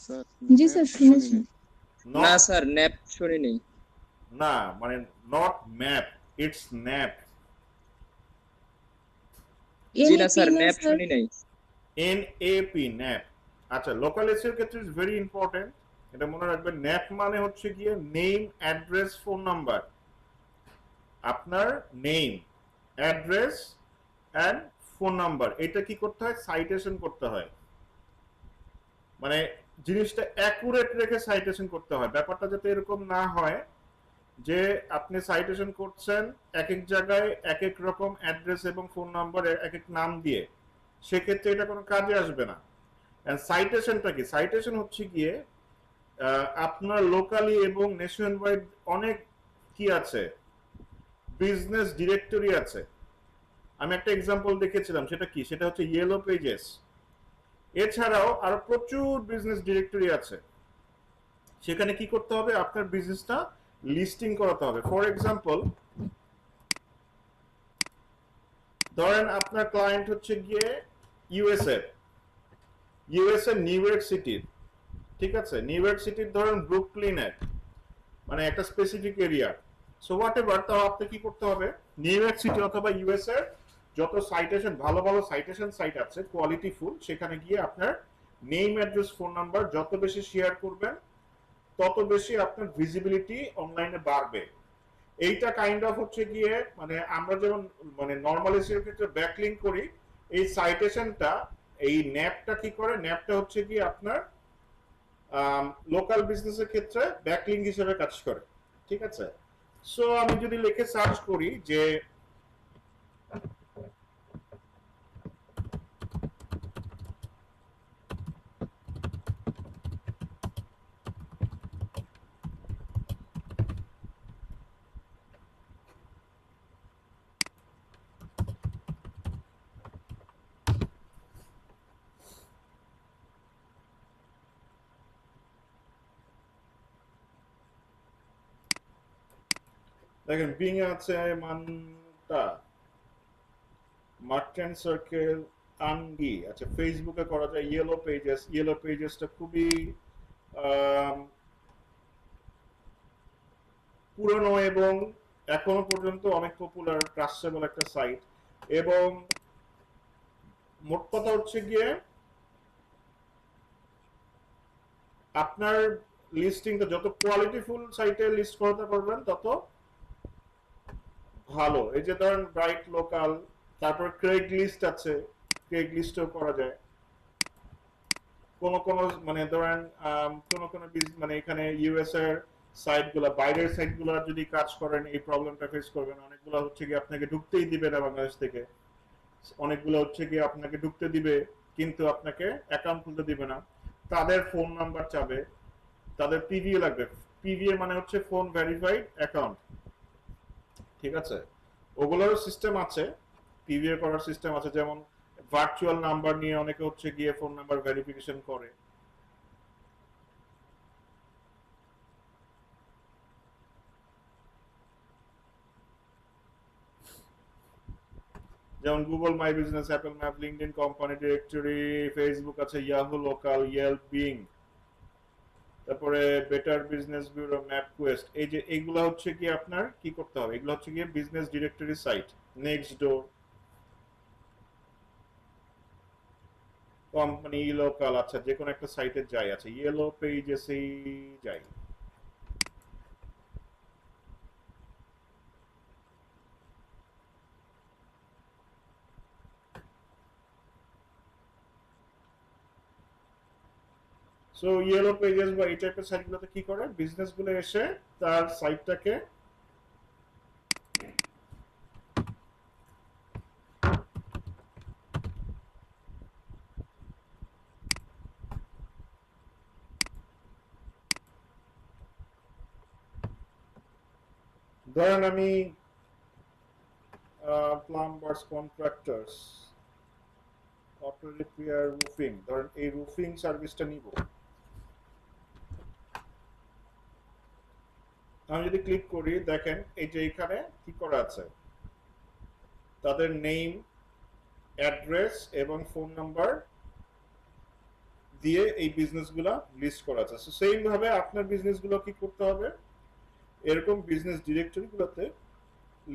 sir, জি স্যার শুনেছি। না স্যার, ন্যাপ শুনিনি। না মানে নট ম্যাপ, ইটস ন্যাপ। জি না স্যার, NAP ন্যাপ স্যার? শুনি নাই। NAP nap. আচ্ছা, লোকাল এসইওর ক্ষেত্রে ইজ ভেরি ইম্পর্টেন্ট, এটা মনে রাখবেন। ন্যাপ মানে হচ্ছে গিয়ে নেম, অ্যাড্রেস, ফোন নাম্বার। আপনার name, address and phone number, এটা কি করতে হয়? সাইটেশন করতে হয়। মানে জিনিসটা অ্যাকুরেট রেখে সাইটেশন করতে হয়। ব্যাপারটা যাতে এরকম না হয় যে আপনি সাইটেশন করছেন এক এক জায়গায় এক এক রকম অ্যাড্রেস এবং ফোন নাম্বার এক এক নাম দিয়ে, সেক্ষেত্রে এটা কোনো কাজে আসবে না। সাইটেশনটা কি? সাইটেশন হচ্ছে গিয়ে আপনার লোকালি এবং নেশন ওয়াইড অনেক কি আছে, বিজনেস ডিরেক্টরি আছে। আমি একটা এক্সাম্পল দেখেছিলাম, সেটা কি? সেটা হচ্ছে ইয়েলো পেজেস। এছাড়াও আরো প্রচুর বিজনেস ডিরেক্টরি আছে। সেখানে কি করতে হবে? আপনার বিজনেসটা লিস্টিং করাতে হবে। ফর এক্সাম্পল, ধরেন আপনার ক্লায়েন্ট হচ্ছে গিয়ে ইউএসএ নিউ ইয়র্ক সিটির। ঠিক আছে, নিউ ইয়র্ক সিটির ধরেন ব্রুকলিনের, মানে একটা specific area. So what ever, তাও আপনি কি করতে হবে? নিউ ইয়র্ক সিটি অথবা ইউএসএ যত সাইটেশন, ভালো ভালো সাইটেশন সাইট আছে কোয়ালিটি ফুল, সেখানে গিয়ে আপনার নেম, অ্যাড্রেস, ফোন নাম্বার যত বেশি শেয়ার করবেন তত বেশি আপনার ভিজিবিলিটি অনলাইনে বাড়বে। এইটা কাইন্ড অফ হচ্ছে গিয়ে মানে আমরা যেমন মানে নরমাল এসইওর ক্ষেত্রে ব্যাকলিংক করি, এই সাইটেশনটা, এই ন্যাপটা কি করে? ন্যাপটা হচ্ছে গিয়ে আপনার লোকাল বিজনেসের ক্ষেত্রে ব্যাকলিংক হিসেবে কাজ করে। ঠিক আছে, সো আমি যদি লিখে সার্চ করি যে দেখেন বিং আছে, মানটা, মার্চেন্ট সার্কেল, আঙ্গি। আচ্ছা, ফেসবুকে করা যায় ইয়েলো পেজেসটা খুবই পুরনো এবং এখনো পর্যন্ত অনেক পপুলার, ট্রাস্টেবল একটা সাইট। এবং মোট কথা হচ্ছে গিয়ে আপনার লিস্টিংটা যত কোয়ালিটিফুল সাইটে লিস্ট করতে পারবেন তত ভালো। এই যে ধরেন ব্রাইট লোকাল, তারপর ক্রেগ লিস্ট আছে, ক্রেগ লিস্টও করা যায়। কোন কোন মানে ধরেন কোন কোন মানে এখানে ইউএস এর সাইটগুলো, বাইরের সাইটগুলো যদি কাজ করেন এই প্রবলেমটা ফেস করবেন। অনেকগুলো হচ্ছে কি আপনাকে ঢুকতেই দিবে না বাংলাদেশ থেকে, অনেকগুলো হচ্ছে কি আপনাকে ঢুকতে দিবে কিন্তু আপনাকে অ্যাকাউন্ট খুলতে দিবে না, তাদের ফোন নাম্বার চাবে, তাদের পিভি লাগবে, পিভিএ মানে হচ্ছে ফোন ভেরিফাইড অ্যাকাউন্ট, ঠিক আছে? ওগুলোরও সিস্টেম আছে, পিভিএ করার সিস্টেম আছে, যেমন ভার্চুয়াল নাম্বার নিয়ে অনেকে হচ্ছে গিয়ে ফোন নাম্বার ভেরিফিকেশন করে। যেমন Google my business, Apple map, LinkedIn company directory, Facebook আছে, ইয়াহু লোকাল, ইয়েল্প, বিং, তারপরে better business bureau, map Quest. এই যে এইগুলো হচ্ছে কি আপনার কি করতে হবে, এগুলো হচ্ছে গিয়ে business directory site. Next door, company, local, আচ্ছা যে কোনো একটা সাইটে যাই, আচ্ছা ইয়েলো পেজেসেই যাই। সো ইয়েলো পেজেস বা এই টাইপের সাইটগুলোতে কি করে, বিজনেসগুলো এসে তার সাইটটাকে ধরেন আমি প্লাম্বার্স, কন্ট্রাক্টরস, অটো রিপেয়ার, রুফিং, ধরেন এই রুফিং সার্ভিসটা নিব। আমি যদি ক্লিক করি, দেখেন এই যে এখানে কি করা আছে, তাদের নেম, অ্যাড্রেস এবং ফোন নাম্বার দিয়ে এই বিজনেসগুলো লিস্ট করা আছে। সো সেম ভাবে আপনার বিজনেসগুলো কি করতে হবে, এরকম বিজনেস ডিরেক্টরিগুলোতে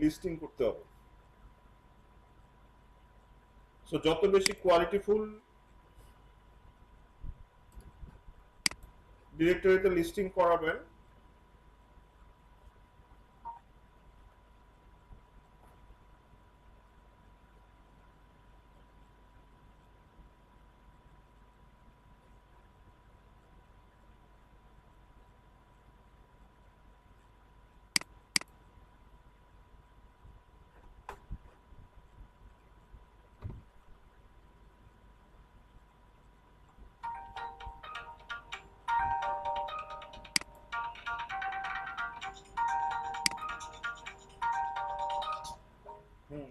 লিস্টিং করতে হবে। সো যত বেশি কোয়ালিটিফুল ডিরেক্টরিতে লিস্টিং করাবেন,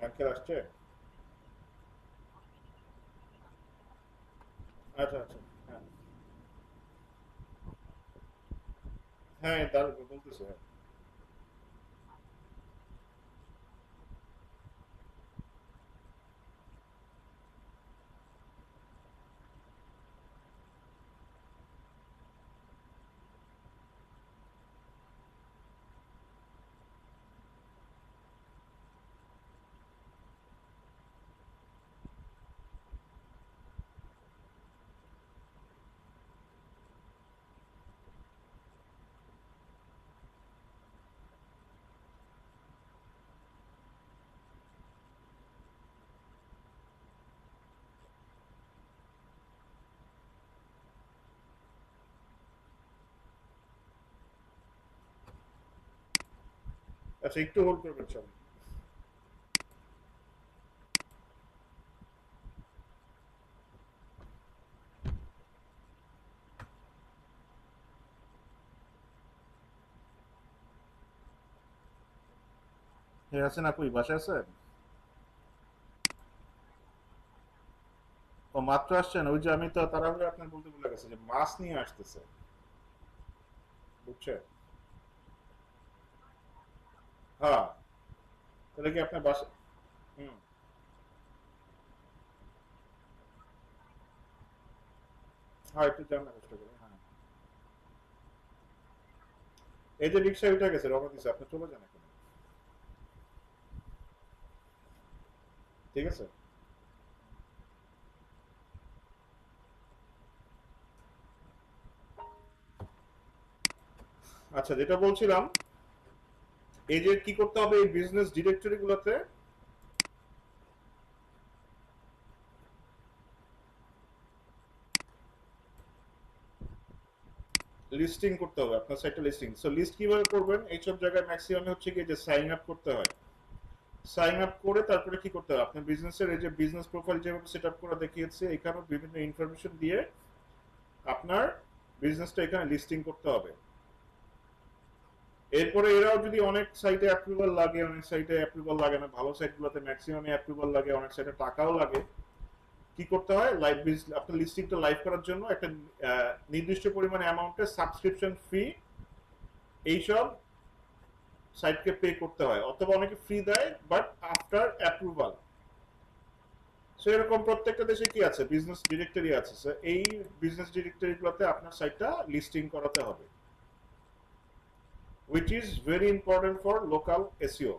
আঙ্কেল আসছে, আচ্ছা আচ্ছা, হ্যাঁ হ্যাঁ তার বলতেছে, হ্যাঁ। আচ্ছা একটু হোল্ড করবেন সবাই। হে আছেন, আপুই বাসায় আছেন? ও মাত্র আসছেন, ওই যে আমি তো তাড়াহুড়ো আপনার বলতে ভুলে গেছি যে মাছ নিয়ে আসতেছে, বুঝছেন? হ্যাঁ, তাহলে কি আপনার বাসা, হুম, হ্যাঁ একটু জানার চেষ্টা করি, হ্যাঁ। এই যে রিক্সা উঠে গেছে, রওনা দিছে, আপনি চলে যান এখন, ঠিক আছে? আচ্ছা যেটা বলছিলাম, এই যে কি করতে হবে, এই বিজনেস ডিরেক্টরি গুলোতে লিস্টিং করতে হবে, আপনার সাইটে লিস্টিং। সো লিস্ট কিভাবে করবেন, এইসব জায়গায় ম্যাক্সিমাম হচ্ছে কি যে সাইন আপ করতে হয়। সাইন আপ করে তারপরে কি করতে হবে, আপনার বিজনেসের এই যে বিজনেস প্রোফাইল যেভাবে সেট আপ করা দেখিয়েছে, এখানেও বিভিন্ন ইনফরমেশন দিয়ে আপনার বিজনেসটা এখানে লিস্টিং করতে হবে। এরপরে এরাও যদি অনেক সাইটে অ্যাপ্রুভাল লাগে, অনেক সাইটে অ্যাপ্রুভাল লাগে না, ভালো সাইটগুলোতে ম্যাক্সিমামে অ্যাপ্রুভাল লাগে, অনেক সাইটে টাকাও লাগে। কি করতে হয়, লাইভ আপনার লিস্টিংটা লাইভ করার জন্য একটা নির্দিষ্ট পরিমাণ অ্যামাউন্টের সাবস্ক্রিপশন ফি এইসব সাইটকে পে করতে হয়, অথবা অনেকে ফ্রি দেয় বাট আফটার অ্যাপ্রুভাল। সো এরকম প্রত্যেকটা দেশে কি আছে, বিজনেস ডিরেক্টরি আছে। সো এই বিজনেস ডিরেক্টরিগুলোতে আপনার সাইটটা লিস্টিং করাতে হবে, which is very important for local SEO.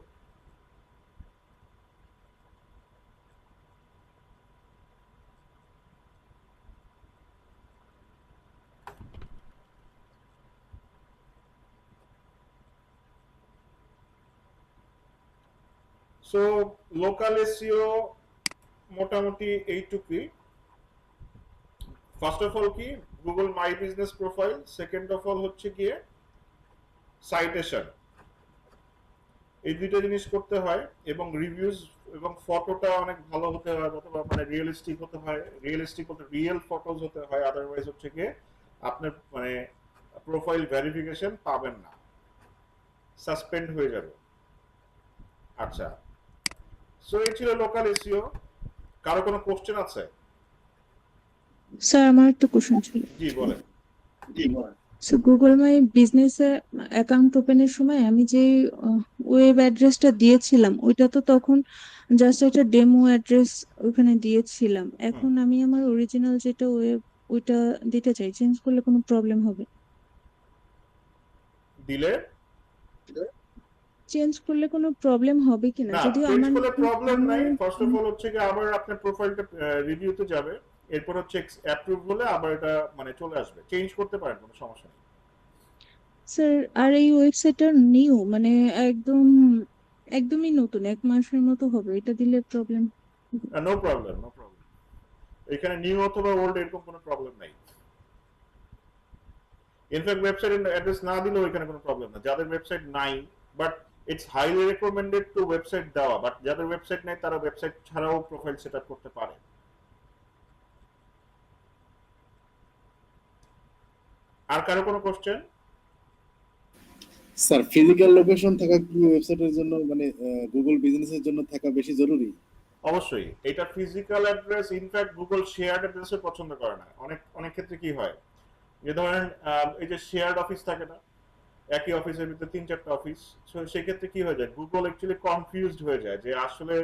So local SEO মোটামুটি এইটুকুই। ফার্স্ট অফ অল কি, Google my business profile, second of all হচ্ছে গিয়ে সাইটেশন, এই দুটো জিনিস করতে হয়, এবং রিভিউজ এবং ফটোটা অনেক ভালো হতে হয়, অথবা মানে রিয়েলিস্টিক হতে হয়, রিয়েলিস্টিক হতে রিয়েল ফটোজ হতে হয়, আদারওয়াইজ হচ্ছে গিয়ে আপনার মানে প্রোফাইল ভেরিফিকেশন পাবেন না, সাসপেন্ড হয়ে যাবে। আচ্ছা, সো এই ছিল লোকাল এসইও। কারো কোনো কোশ্চেন আছে? স্যার আমার একটা কোশ্চেন ছিল। জি বলেন। সো গুগল মাই বিজনেসে অ্যাকাউন্ট ওপেনের সময় আমি যে ওয়েব অ্যাড্রেসটা দিয়েছিলাম ওইটা তো তখন জাস্ট একটা ডেমো অ্যাড্রেস ওখানে দিয়েছিলাম। এখন আমি আমার অরিজিনাল যেটা ওয়েব ওইটা দিতে চাই, চেঞ্জ করলে কোনো প্রবলেম হবে? দিলে চেঞ্জ করলে কোনো প্রবলেম হবে কিনা? না, যদিও চেঞ্জ আমার করলে প্রবলেম নাই। আমার- ফার্স্ট অফ অল হচ্ছে কি আবার আপনার প্রোফাইলটা রিভিউতে যাবে, এরপর হচ্ছে অ্যাপ্রুভ হলে আবার এটা মানে চলে আসবে, চেঞ্জ করতে পারেন, কোনো সমস্যা নেই। স্যার আর এই ওয়েবসাইটটা নিউ মানে একদম একদমই নতুন, 1 মাসের মতো হবে, এটা দিলে problem? No problem, no problem. এখানে নিউ অথবা ওল্ড এরকম কোনো প্রবলেম নাই। ইনফ্যাক্ট ওয়েবসাইট অ্যাড্রেস না দিলেও এখানে কোনো প্রবলেম না। যাদের ওয়েবসাইট নাই, but it's highly recommended two website দেওয়া, বাট যাদের ওয়েবসাইট নাই তারা ওয়েবসাইট ছাড়াও প্রোফাইল সেট আপ করতে পারে। আর কারো কোনো কোশ্চেন? স্যার ফিজিক্যাল লোকেশন থাকা কি ওয়েবসাইটের জন্য মানে গুগল বিজনেসের জন্য থাকা বেশি জরুরি? অবশ্যই, এটা physical address in fact Google shared অ্যাড্রেসে পছন্দ করে না। অনেক অনেক ক্ষেত্রে কি হয়, যে ধরেন এই যে শেয়ার্ড অফিস থাকে না, একই অফিসের ভিতরে 3-4টা অফিস, সো সেই ক্ষেত্রে কি হয়ে যায়, গুগল অ্যাকচুয়ালি কনফিউজড হয়ে যায় যে আসলে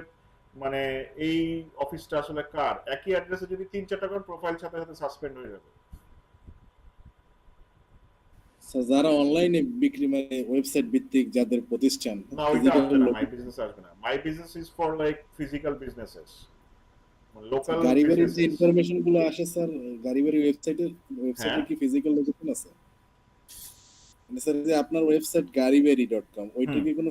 মানে এই অফিসটা আসলে কার। একই অ্যাড্রেসে যদি 3-4টা করে প্রোফাইল সাথে সাথে সাসপেন্ড হয়ে যাবে। স্যার যারা অনলাইনে বিক্রি মানে ওয়েবসাইট ভিত্তিক যাদের প্রতিষ্ঠান না, ওইটা আসবে না, মাই বিজনেস আসবে না। My business is for like physical businesses, local গাড়ি বাড়ির যে বিজনেসেস। ইনফরমেশন গুলো আসে স্যার, গাড়ি বাড়ির ওয়েবসাইটে হ্যাঁ। কি ফিজিক্যাল লোকেশন আছে? মানে স্যার যে আপনার ওয়েবসাইট garibari.com ওইটা কি কোনো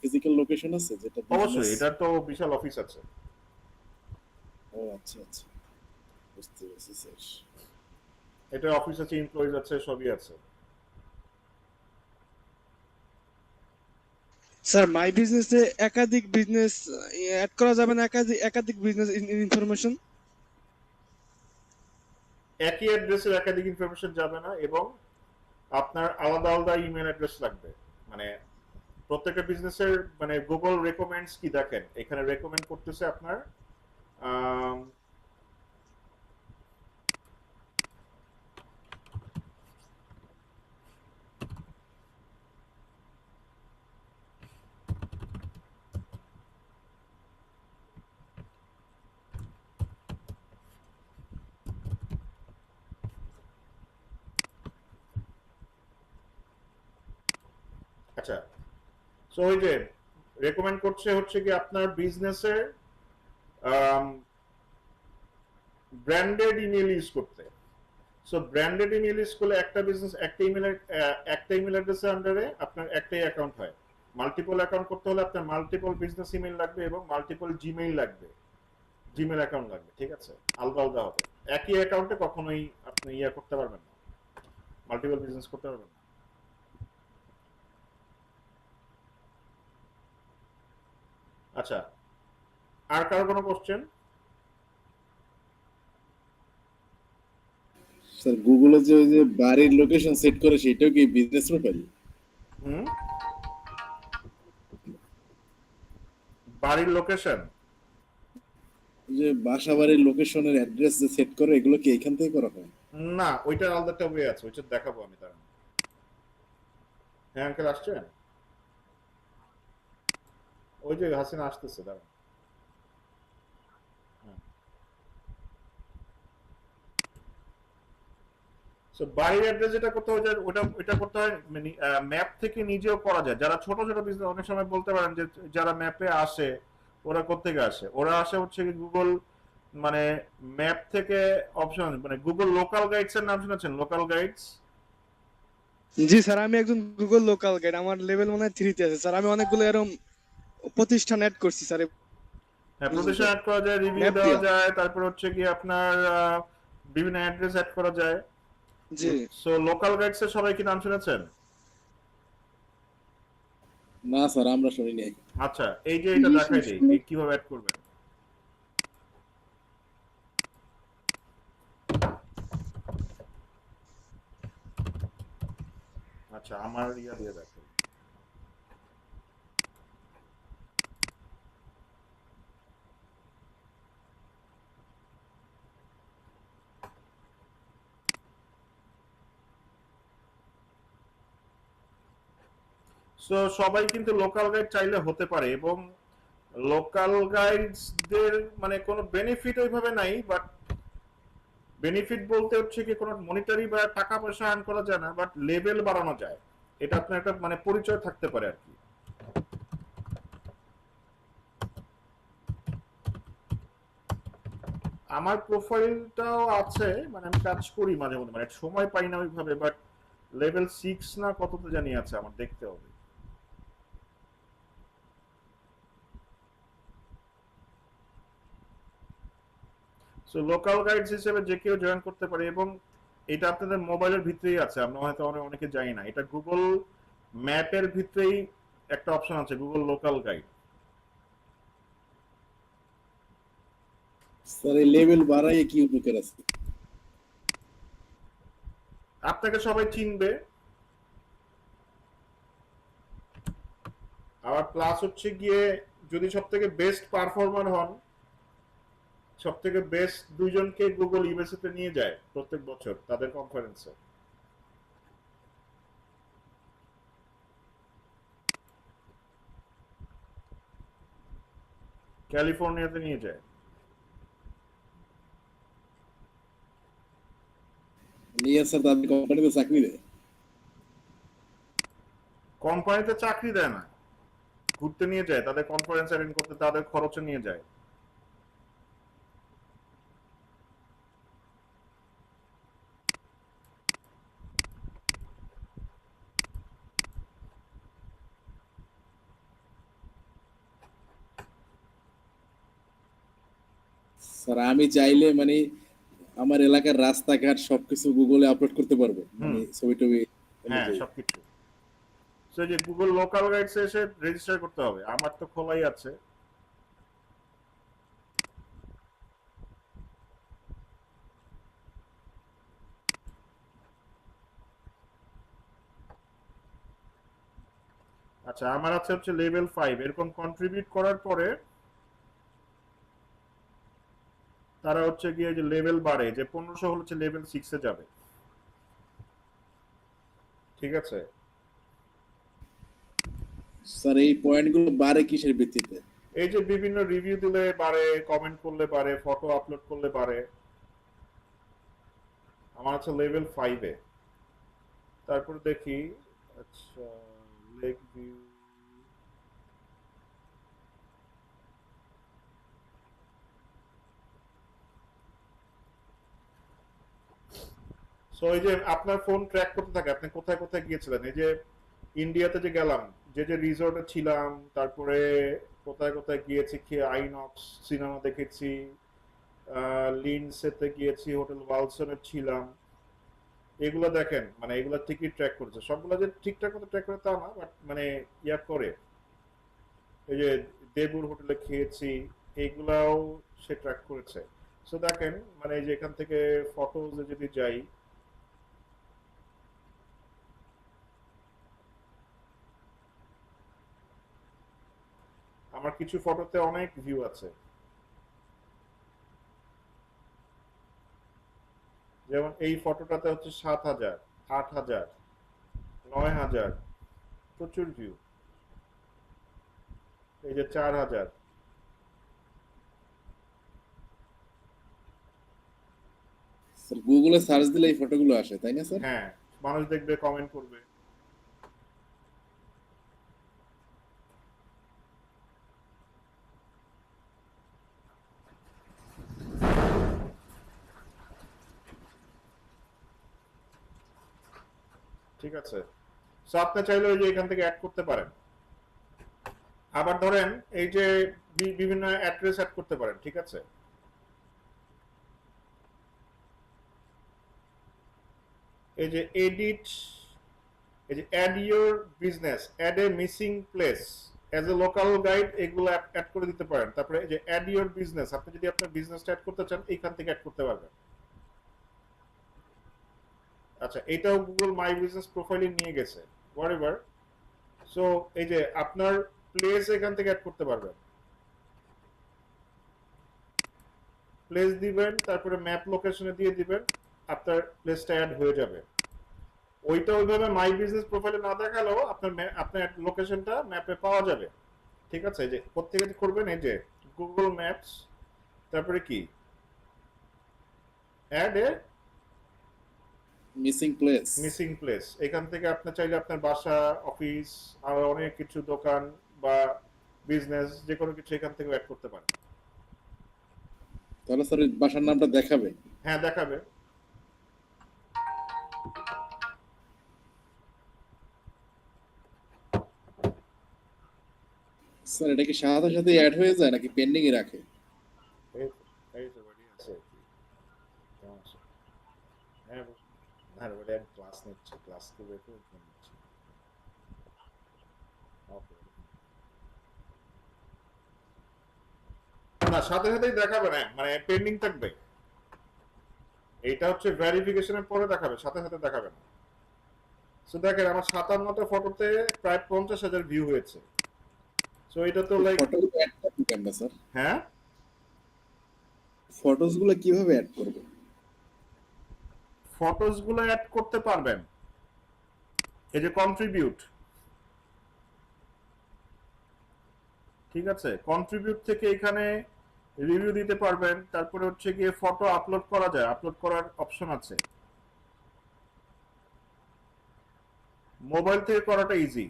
ফিজিক্যাল লোকেশন আছে যেটা অবশ্যই, এটা তো বিশাল অফিস আছে। ও আচ্ছা আচ্ছা, বুঝতে পেরেছি স্যার। এটা অফিস আছে, এমপ্লয়িজ আছে, সবই আছে। স্যার মাই বিজনেসে একাধিক বিজনেস অ্যাড করা যাবে না? একাধিক বিজনেস ইনফরমেশন একই অ্যাড্রেসের একাধিক ইনফরমেশন যাবে না, এবং আপনার আলাদা আলাদা ইমেল অ্যাড্রেস লাগবে। মানে প্রত্যেকটা বিজনেসের মানে গুগল রেকমেন্ডস কি দেখেন, এখানে রেকমেন্ড করতেছে আপনার আচ্ছা, সো ওই যে রেকমেন্ড করছে হচ্ছে কি আপনার বিজনেসের ব্র্যান্ডেড ইমেল ইউজ করতে। সো ব্র্যান্ডেড ইমেল ইউজ করলে একটা বিজনেস একটা ইমেল অ্যাড্রেসের আন্ডারে আপনার একটাই অ্যাকাউন্ট হয়। মাল্টিপল অ্যাকাউন্ট করতে হলে আপনার মাল্টিপল বিজনেস ইমেল লাগবে এবং মাল্টিপল জিমেইল লাগবে, জিমেল অ্যাকাউন্ট লাগবে। ঠিক আছে, আলাদা আলাদা হবে। একই অ্যাকাউন্টে কখনোই আপনি ইয়া করতে পারবেন না, মাল্টিপল বিজনেস করতে পারবেন না। আচ্ছা, আর কারো কোনো কোশ্চেন? স্যার গুগলে যে ওই যে বাড়ির লোকেশন সেট করে সেটাও কি বিজনেস প্রোফাইল? হুম বাড়ির লোকেশন? যে বাসা বাড়ির লোকেশনের অ্যাড্রেস যে সেট করে এগুলো কি এখান থেকে করা হয়? না, ওইটা আলাদা একটা ওয়ে আছে, ওইটা দেখাবো আমি তার। হ্যাঁ আঙ্কেল আসছেন? ওই যে হাসিনা আসতেছে, দাঁড়ান। সো বাড়ির অ্যাড্রেস যেটা করতে হয় ওটা ওটা করতে হয় মানে ম্যাপ থেকে নিজেও করা যায়। যারা ছোট ছোট বিজনেস অনেক সময় বলতে পারেন যে যারা ম্যাপে আসে ওরা কোত্থেকে আসে, ওরা আসে হচ্ছে কি গুগল মানে ম্যাপ থেকে অপশন মানে গুগল লোকাল গাইডস এর নাম শুনেছেন? Local guides. জি স্যার, আমি একজন গুগল লোকাল গাইড, আমার লেভেল মনে হয় 3 তে আছে স্যার। আমি অনেকগুলো এরকম প্রতিষ্ঠান অ্যাড করছি স্যার এই হ্যাঁ, পর্যন্ত প্রতিষ্ঠান অ্যাড করা যায়, রিভিউ ম্যাপ দেওয়া দিয়া। যায়, তারপর হচ্ছে কি আপনার বিভিন্ন অ্যাড্রেস অ্যাড করা যায়। জি সো লোকাল গাইডস এর সবাই কি নাম শুনেছেন? না স্যার, আমরা শুনি নাই। আচ্ছা, এই যে এটা জি দেখাই স্যার, দেই শুনে এই কিভাবে অ্যাড করবেন। আচ্ছা, আমার ইয়া দিয়ে দেখো। সো সবাই কিন্তু লোকাল গাইড চাইলে হতে পারে, এবং লোকাল গাইডসদের মানে কোনো বেনিফিট ওইভাবে নাই, বাট বেনিফিট বলতে হচ্ছে কি কোনো মনিটারি বা টাকা পয়সা আর্ন করা যায় না, বাট লেভেল বাড়ানো যায়। এটা আপনার একটা মানে পরিচয় থাকতে পারে আর কি। আমার প্রোফাইলটাও আছে, মানে আমি কাজ করি মাঝে মধ্যে, মানে সময় পাই না ওইভাবে, বাট লেভেল 6 না কততে জানি আছে, আমার দেখতে হবে। সো লোকাল গাইডস হিসেবে যে কেউ জয়েন করতে পারে, এবং এটা আপনাদের মোবাইলের ভিতরেই আছে, আমরা হয়তো অনেকে জানি না। এটা গুগল ম্যাপের ভিতরেই একটা অপশন আছে, গুগল লোকাল গাইড। স্যার এই লেভেল বাড়াইয়ে কি উপকার আছে? আপনাকে সবাই চিনবে, আবার প্লাস হচ্ছে গিয়ে যদি সব থেকে বেস্ট পারফর্মার হন, সব থেকে বেস্ট দুইজনকে গুগল ইউএসএ নিয়ে যায় প্রত্যেক বছর তাদের কনফারেন্সে। ক্যালিফোর্নিয়াতে নিয়ে যায়। নিয়ে স্যার তাদের কোম্পানিতে চাকরি দেয়? কোম্পানিতে চাকরি দেয় না, ঘুরতে নিয়ে যায়, তাদের কনফারেন্স অ্যাটেন্ড করতে তাদের খরচে নিয়ে যায়। স্যার আমি চাইলে মানে আমার এলাকার রাস্তাঘাট সবকিছু গুগলে আপলোড করতে পারবো, হুম, মানে ছবি টবি হ্যাঁ অনুযায়ী? সবকিছু। সো যে গুগল লোকাল গাইডস এসে রেজিস্টার করতে হবে, আমার তো খোলাই আছে। আচ্ছা, আমার আছে হচ্ছে লেভেল 5। এরকম কন্ট্রিবিউট করার পরে তারা হচ্ছে গিয়ে যে লেভেল বাড়ে, যে 1500 হচ্ছে লেভেল 6 এ যাবে। ঠিক আছে? স্যার এই পয়েন্টগুলো বাড়ে কিসের ভিত্তিতে? এই যে বিভিন্ন রিভিউ দিলে বাড়ে, কমেন্ট করলে বাড়ে, ফটো আপলোড করলে বাড়ে। আমার আছে লেভেল 5 এ। তারপর দেখি, আচ্ছা, লেক ভিউ। সো এই যে আপনার ফোন ট্র্যাক করতে থাকে আপনি কোথায় কোথায় গিয়েছিলেন। এই যে ইন্ডিয়াতে যে গেলাম, যে যে রিসোর্টে ছিলাম, তারপরে কোথায় কোথায় গিয়েছি, আইনক্স সিনেমা দেখেছি, লিন্ডসেতে গিয়েছি, হোটেল ওয়ালসনে ছিলাম, এগুলো দেখেন, মানে এগুলো ঠিকই ট্র্যাক করেছে। সবগুলো যে ঠিকঠাক মতো ট্র্যাক করে তা না, বাট মানে ইয়া করে। এই যে দেবুর হোটেলে খেয়েছি, এইগুলাও সে ট্র্যাক করেছে। সো দেখেন, মানে এই যে এখান থেকে ফটোজে যদি যাই, আমার আমার কিছু ফটোতে অনেক ভিউ আছে, যেমন এই ফটোটাতে হচ্ছে 7,000, 8,000, 9,000, প্রচুর ভিউ। এই যে 4,000। স্যার গুগলে সার্চ দিলে এই ফটোগুলো আসে তাই না স্যার? হ্যাঁ, মানুষ দেখবে, কমেন্ট করবে। ঠিক আছে, সো আপনি চাইলে ওই যে এখান থেকে অ্যাড করতে পারেন। আবার ধরেন এই যে বিভিন্ন অ্যাড্রেস অ্যাড করতে পারেন, ঠিক আছে। এই যে এডিট, এই যে add your business, add a missing place as a local guide, এগুলো অ্যাড করে দিতে পারেন। তারপরে এই যে অ্যাড ইউর বিজনেস, আপনি যদি আপনার বিজনেসটা অ্যাড করতে চান এইখান থেকে অ্যাড করতে পারবেন। আচ্ছা, এটাও গুগল মাই বিজনেস প্রোফাইলে নিয়ে গেছে, হোয়াটএভার। সো এই যে আপনার প্লেস এখান থেকে অ্যাড করতে পারবেন, প্লেস দিবেন, তারপরে ম্যাপ লোকেশনে দিয়ে দিবেন, আপনার প্লেসটা অ্যাড হয়ে যাবে। ওইটা ওইভাবে মাই বিজনেস প্রোফাইলে না দেখালেও আপনার লোকেশনটা ম্যাপে পাওয়া যাবে, ঠিক আছে। এই যে কোত্থেকে করবেন, এই যে গুগল ম্যাপস, তারপরে কি অ্যাড এ মিসিং প্লেস। এখান থেকে আপনি চাইলে আপনার বাসা, অফিস, আর অনেক কিছু দোকান বা বিজনেস, যে কোনো কিছু এখান থেকে অ্যাড করতে পারেন। তাহলে স্যার ওই বাসার নামটা দেখাবে? হ্যাঁ, দেখাবে। স্যার এটা কি সাথে সাথে অ্যাড হয়ে যায় নাকি পেন্ডিং এ রাখে? এই এই তো বাড়ি আছে। কেমন আছো? হ্যাঁ, হ্যাঁ, বলে আমি ক্লাস নিচ্ছি, ক্লাস কে বের করে ফোন নিচ্ছি। ওকে, না সাথে সাথেই দেখাবে না, মানে পেন্ডিং থাকবে। এইটা হচ্ছে ভেরিফিকেশনের পরে দেখাবে, সাথে সাথে দেখাবে না। সো দেখেন আমার 57টা ফটোতে প্রায় 50,000 ভিউ হয়েছে। সো এটা তো লাইক, ফটোগুলো অ্যাড করবে কেমনে স্যার? হ্যাঁ, ফটোস গুলো কিভাবে অ্যাড করবে? ফটোস গুলো অ্যাড করতে পারবেন, এই যে কন্ট্রিবিউট, ঠিক আছে। কন্ট্রিবিউট থেকে এখানে রিভিউ দিতে পারবেন, তারপরে হচ্ছে গিয়ে ফটো আপলোড করা যায়, আপলোড করার অপশন আছে। মোবাইল থেকে করাটা ইজি।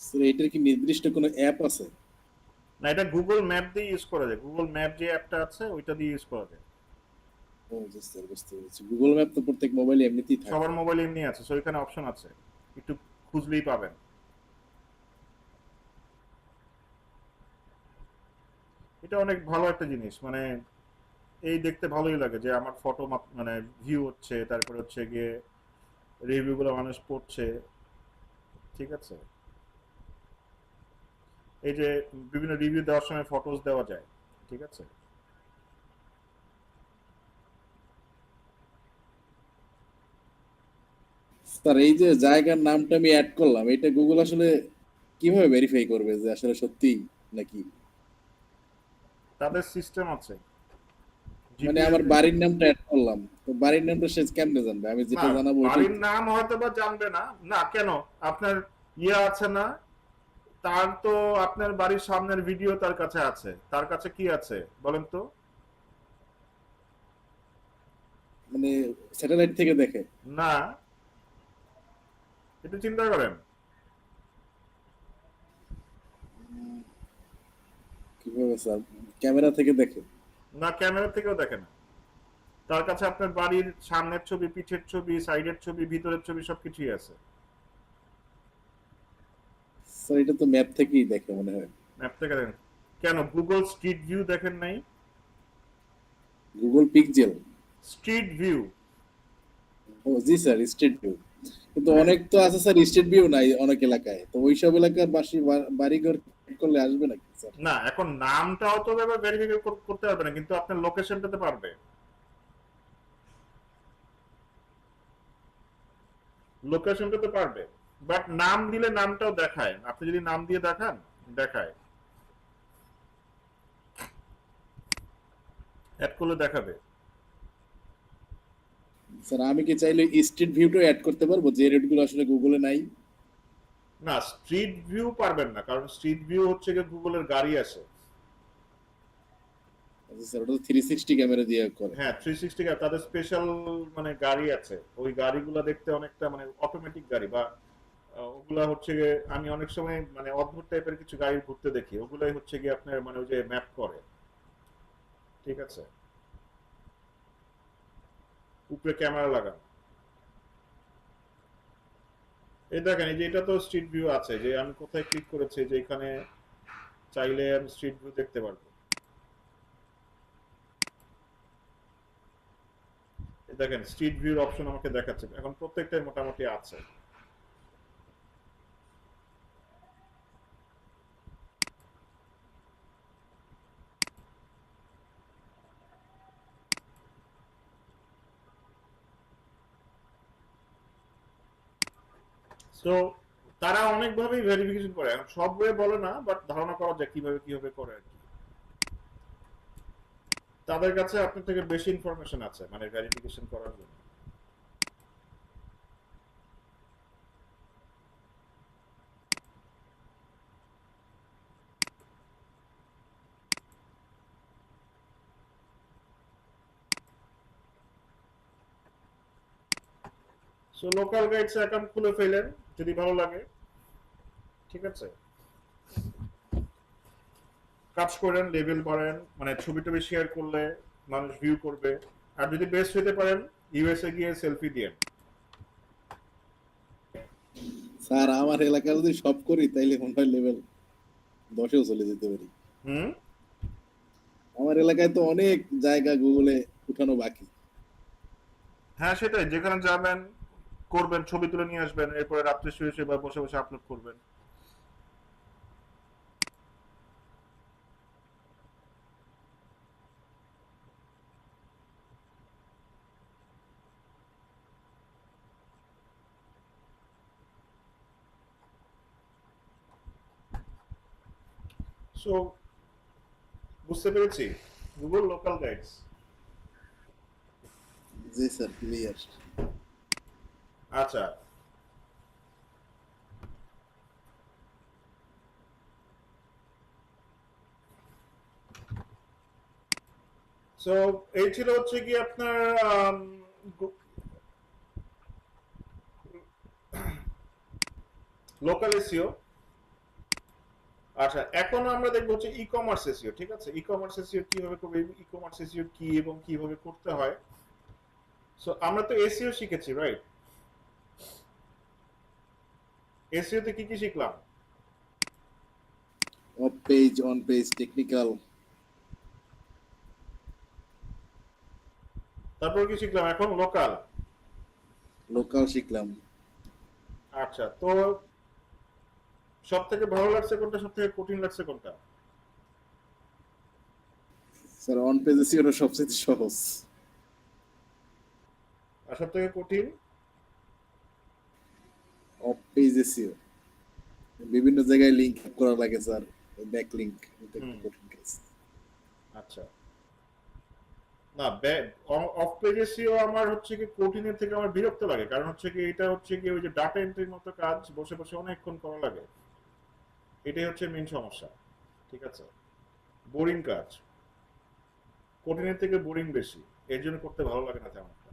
স্যার এটার কি নির্দিষ্ট কোনো অ্যাপ আছে? না, এটা গুগল ম্যাপ দিয়ে ইউজ করা যায়, গুগল ম্যাপ যে অ্যাপটা আছে ওইটা দিয়ে ইউজ করা যায়। ও জি স্যার, বুঝতে পেরেছি। গুগল ম্যাপ তো প্রত্যেক মোবাইলে এমনিতেই থাকে। সবার মোবাইলে এমনি আছে, সো এখানে অপশন আছে, একটু খুঁজলেই পাবেন। এটা অনেক ভালো একটা জিনিস, মানে এই দেখতে ভালোই লাগে যে আমার ফটো মানে ভিউ হচ্ছে, তারপরে হচ্ছে গিয়ে রিভিউ গুলো মানুষ পড়ছে, ঠিক আছে। এই যে বিভিন্ন রিভিউ দেওয়ার সময় ফটোস দেওয়া যায়, ঠিক আছে। স্যার এই যে জায়গার নামটা আমি অ্যাড করলাম, এটা গুগল আসলে কিভাবে ভেরিফাই করবে যে আসলে সত্যি নাকি? তাদের সিস্টেম আছে, মানে GPS আমার দিয়ে। বাড়ির নামটা অ্যাড করলাম, তো বাড়ির নামটা সে কেমনে জানবে? আমি যেটা না, জানাবো ওইটাই বাড়ির তো। নাম হয়তো বা জানবে না। না কেন, আপনার ইয়ে আছে না, তার তো আপনার বাড়ির সামনের ভিডিও তার কাছে আছে, তার কাছে কি আছে বলেন তো? মানে স্যাটেলাইট থেকে দেখে? না, একটু চিন্তা করেন। কিভাবে স্যার? ক্যামেরা থেকে দেখে? না, ক্যামেরা থেকেও দেখে না, তার কাছে আপনার বাড়ির সামনের ছবি, পিছের ছবি, সাইডের ছবি, ভিতরের ছবি সবকিছুই আছে। স্যার এটা তো ম্যাপ থেকেই দেখে মনে হয়। ম্যাপ থেকে দেখেন কেন? গুগল স্ট্রিট ভিউ দেখেন নাই? Google pixel? Street view. ও জি স্যার, স্ট্রিট ভিউ। কিন্তু অনেক তো আছে স্যার, স্ট্রিট ভিউ নাই অনেক এলাকায়, তো ওইসব এলাকার বাড়িঘর করলে আসবে নাকি স্যার? না, এখন নামটাও তো ভেরিফাই করতে পারবে না, কিন্তু আপনার লোকেশনটাতে পারবে। লোকেশনটাতে পারবে, বাট নাম দিলে নামটাও দেখায়। আপনি যদি নাম দিয়ে দেখান, দেখায়, অ্যাড করলে দেখাবে। স্যার আমি কি চাইলে স্ট্রিট ভিউটা অ্যাড করতে পারবো, যে রেটগুলো আসলে গুগলে নাই? না, স্ট্রিট ভিউ পারবেন না, কারণ স্ট্রিট ভিউ হচ্ছে গিয়ে গুগলের গাড়ি আছে। আচ্ছা স্যার, ওটা তো 360 ক্যামেরা দিয়ে করে। হ্যাঁ, 360 তাদের স্পেশাল মানে গাড়ি আছে। ওই গাড়িগুলো দেখতে অনেকটা মানে অটোমেটিক গাড়ি, বা ওগুলা হচ্ছে গিয়ে আমি অনেক সময় মানে অদ্ভুত টাইপের কিছু গাড়ি ঘুরতে দেখি, ওগুলাই হচ্ছে গিয়ে আপনার মানে ওই যে ম্যাপ করে। ঠিক আছে, উপরে ক্যামেরা লাগানো। এই দেখেন, এই যে এটা তো স্ট্রিট ভিউ আছে, যে আমি কোথায় ক্লিক করেছি, যে এখানে চাইলে আমি স্ট্রিট ভিউ দেখতে পারবো। এই দেখেন, স্ট্রিট ভিউর অপশন আমাকে দেখাচ্ছে, এখন প্রত্যেকটাই মোটামুটি আছে। তো তারা অনেকভাবেই ভেরিফিকেশন করে, এখন সব ওয়ে বলে না, বাট ধারণা করা যায় কিভাবে কিভাবে করে আর কি। তাদের কাছে আপনার থেকে বেশি ইনফরমেশন আছে মানে ভেরিফিকেশন করার জন্য। সো লোকাল গাইডস অ্যাকাউন্ট খুলে ফেলেন যদি ভালো লাগে। ঠিক আছে, কাজ করেন, লেভেল করেন, মানে ছবি টবি শেয়ার করলে মানুষ ভিউ করবে। আর যদি বেস্ট হতে পারেন, ইউএসএ গিয়ে সেলফি দিয়েন। স্যার আমার এলাকা যদি সব করি তাইলে মনে হয় লেভেল 10-এও চলে যেতে পারি। হুম, আমার এলাকায় তো অনেক জায়গা গুগলে উঠানো বাকি। হ্যাঁ সেটাই, যেখানে যাবেন করবেন, ছবি তুলে নিয়ে আসবেন, এরপরে রাত্রে শুয়ে শুয়ে বা বসে বসে আপলোড করবেন। সো বুঝতে পেরেছি, গুগল লোকাল গাইডস। জি স্যার, ক্লিয়ার। আচ্ছা, সো এই ছিল হচ্ছে কি আপনার লোকাল এসইও। আচ্ছা, এখন আমরা দেখবো হচ্ছে ই কমার্স এসইও। ঠিক আছে, ই কমার্স এসইও কিভাবে করবে, ই কমার্স এসইও কি এবং কিভাবে করতে হয়। সো আমরা তো এসইও শিখেছি, রাইট? এসইও তে কি কি শিখলাম? Of page, on page, technical. তারপর কি শিখলাম? এখন লোকাল। লোকাল শিখলাম। আচ্ছা, তো সব থেকে ভালো লাগছে কোনটা, সব থেকে কঠিন লাগছে কোনটা? স্যার অন পেজ এসইওটা সবচেয়ে সহজ। আর সব থেকে কঠিন? অফ পেজ এসইও বিভিন্ন জায়গায় লিংক করা লাগে স্যার, ব্যাক লিংক, এটা একটু কঠিন কাজ। আচ্ছা, না অফ পেজ এসইও আমার হচ্ছে কি কঠিনের থেকে আমার বিরক্ত লাগে, কারণ হচ্ছে কি এটা হচ্ছে কি ওই যে ডাটা এন্ট্রির মতো কাজ বসে বসে অনেকক্ষণ করা লাগে, এটাই হচ্ছে মেইন সমস্যা। ঠিক আছে, বোরিং কাজ, কঠিনের থেকে বোরিং বেশি, এর জন্য করতে ভালো লাগে না তেমন একটা।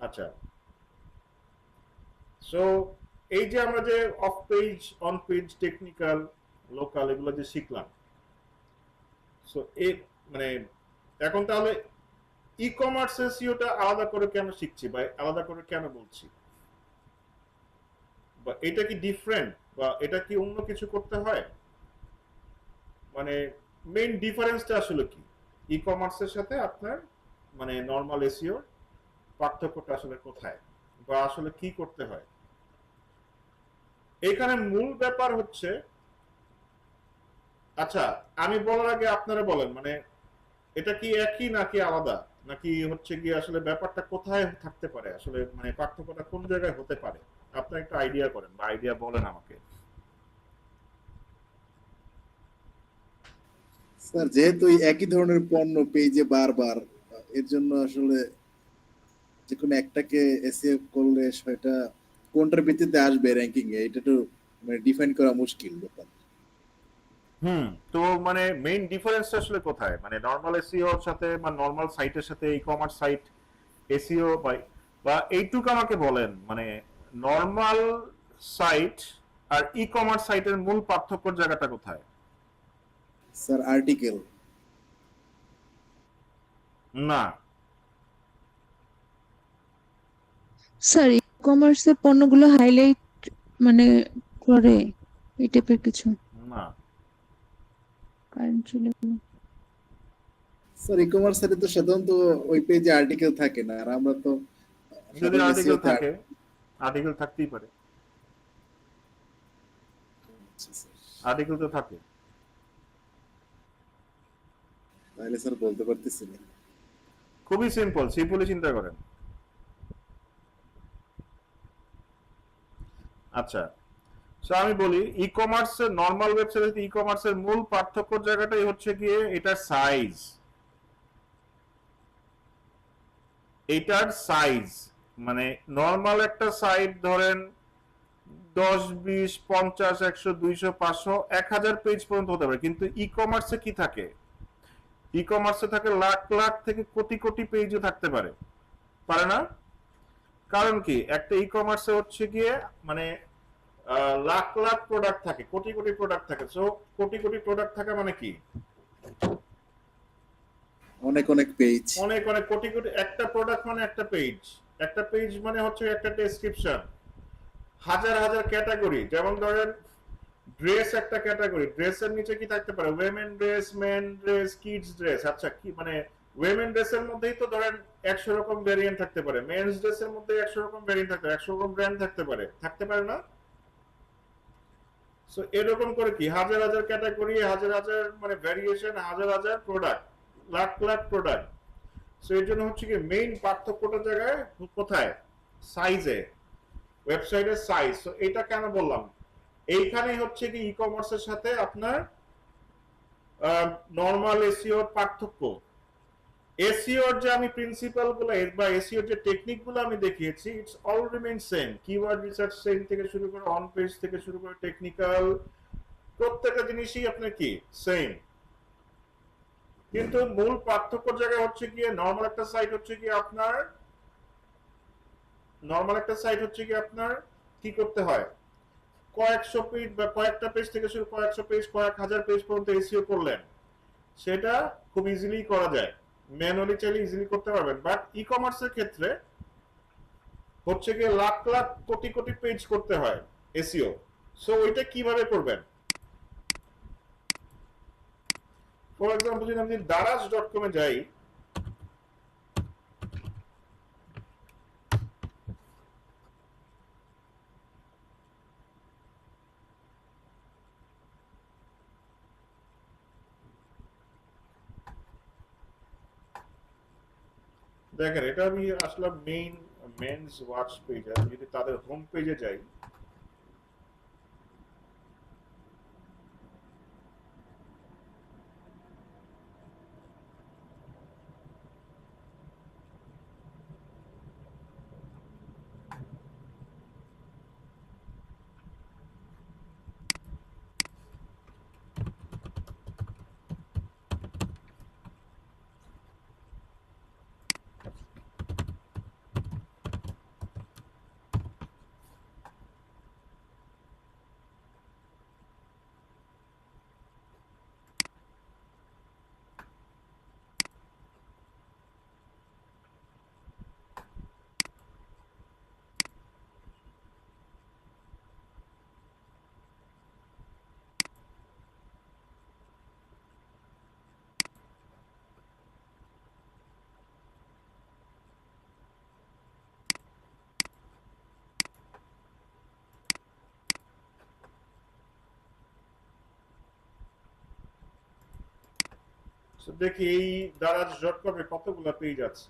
আচ্ছা, সো এই যে আমরা যে of page, on page, technical, local এগুলো যে শিখলাম, সো এই মানে এখন তাহলে ই কমার্স এসইওটা আলাদা করে কেন শিখছি বা আলাদা করে কেন বলছি, বা এটা কি ডিফারেন্ট, বা এটা কি অন্য কিছু করতে হয়, মানে মেইন ডিফারেন্সটা আসলে কি? ই কমার্সের সাথে আপনার মানে নর্মাল এসইও পার্থক্যটা আসলে কোথায় বা আসলে কি করতে হয়। এখানে মূল ব্যাপার হচ্ছে, আচ্ছা আমি বলার আগে আপনারা বলেন মানে এটা কি একই নাকি আলাদা, নাকি হচ্ছে কি আসলে ব্যাপারটা কোথায় থাকতে পারে, আসলে মানে পার্থক্যটা কোন জায়গায় হতে পারে, আপনার একটা আইডিয়া করেন বা আইডিয়া বলেন আমাকে। স্যার যেহেতু এই একই ধরনের পণ্য পেজে বারবার, এর জন্য আসলে যে কোনো একটাকে এসইও করলে সেটা কোনটার ভিত্তিতে আসবে র্যাঙ্কিং এ, এটা তো মানে ডিফাইন করা মুশকিল ব্যাপার। তো মানে মেইন ডিফারেন্সটা আসলে কোথায়, মানে নরমাল এসইও এর সাথে বা নরমাল সাইটের সাথে ই কমার্স সাইট এসইও বা এইটুকু আমাকে বলেন, মানে নরমাল সাইট আর ই কমার্স সাইটের মূল পার্থক্যর জায়গাটা কোথায়? Sir article. না, স্যার ই কমার্সের পণ্যগুলো হাইলাইট মানে করে এই টাইপের কিছু না। কারেন্ট চলে গেলো। স্যার ই কমার্স সাইটে তো সাধারণত ওই পেজে আর্টিকেল থাকে না, আর আমরা তো যদি সাধারণ আর্টিকেল SEO তে থাকে, আর্টিকেল থাকতেই পারে, আর্টিকেল তো থাকে। তাহলে স্যার বলতে পারতেছি না। খুবই সিম্পলি চিন্তা করেন। আচ্ছা, সো আমি বলি ই কমার্স নরমাল ওয়েবসাইট ই কমার্সের মূল পার্থক্যর জায়গাটাই হচ্ছে গিয়ে এটার সাইজ, এটার সাইজ মানে নরমাল একটা সাইট ধরেন 10, 20, 50, 100, 200, 500, 1000 পেজ পর্যন্ত হতে পারে, কিন্তু ই কমার্সে কি থাকে, ই কমার্সে থাকে লাখ লাখ থেকে কোটি কোটি পেজও থাকতে পারে, পারে না? কারণ কি, একটা ই কমার্সে হচ্ছে গিয়ে মানে লাখ লাখ প্রোডাক্ট থাকে, কোটি কোটি প্রোডাক্ট থাকে। সো কোটি কোটি প্রোডাক্ট থাকা মানে কি, অনেক অনেক পেজ। অনেক অনেক কোটি কোটি, একটা প্রোডাক্ট মানে একটা পেজ, একটা পেজ মানে হচ্ছে একটা ডেসক্রিপশন, হাজার হাজার ক্যাটাগরি। যেমন ধরেন ড্রেস একটা ক্যাটাগরি, ড্রেসের নিচে কি থাকতে পারে, women dress, men dress, kids dress. আচ্ছা কি মানে ওয়েমেন ড্রেসের মধ্যেই তো ধরেন 100 রকম ভেরিয়েন্ট থাকতে পারে, মেন্স ড্রেসের মধ্যে 100 রকম ভেরিয়েন্ট থাকতে পারে, 100 রকম ব্র্যান্ড থাকতে পারে না? সো এরকম করে কি হাজার হাজার ক্যাটাগরি, হাজার হাজার মানে ভ্যারিয়েশন, হাজার হাজার product, lakh lakh product. So এর জন্য হচ্ছে কি মেইন পার্থক্যটা জায়গায় কোথায়, সাইজে, ওয়েবসাইটের সাইজ। সো এটা কেন বললাম, এইখানেই হচ্ছে কি ই কমার্সের সাথে আপনার নরমাল এসইওর পার্থক্য। এসইওর যে আমি প্রিন্সিপাল গুলো বা এসইওর যে টেকনিক গুলো আমি দেখিয়েছি, it's all remain same. Keyword research same থেকে শুরু করে অন পেজ থেকে শুরু করে টেকনিক্যাল প্রত্যেকটা জিনিসই আপনার কি সেম, কিন্তু মূল পার্থক্যর জায়গায় হচ্ছে গিয়ে নরমাল একটা সাইট হচ্ছে গিয়ে আপনার কি করতে হয়, কয়েকশো পেজ বা কয়েকটা পেজ থেকে শুরু, কয়েকশো পেজ, কয়েক হাজার পেজ পর্যন্ত এসইও করলেন, সেটা খুব ইজিলি করা যায়, ম্যানুয়ালি চাইলে ইজিলি করতে পারবেন। বাট ই কমার্সের ক্ষেত্রে হচ্ছে গিয়ে লাখ লাখ কোটি কোটি পেজ করতে হয় এসইও। সো ওইটা কিভাবে করবেন, ফর এক্সাম্পল যদি আমি daraz.com এ যাই, দেখেন এটা আমি আসলাম মেন্স ওয়াচ পেজ। আমি যদি তাদের হোম পেজে যাই, তো দেখি এই দারাজ.com-এ কতগুলো পেজ আছে।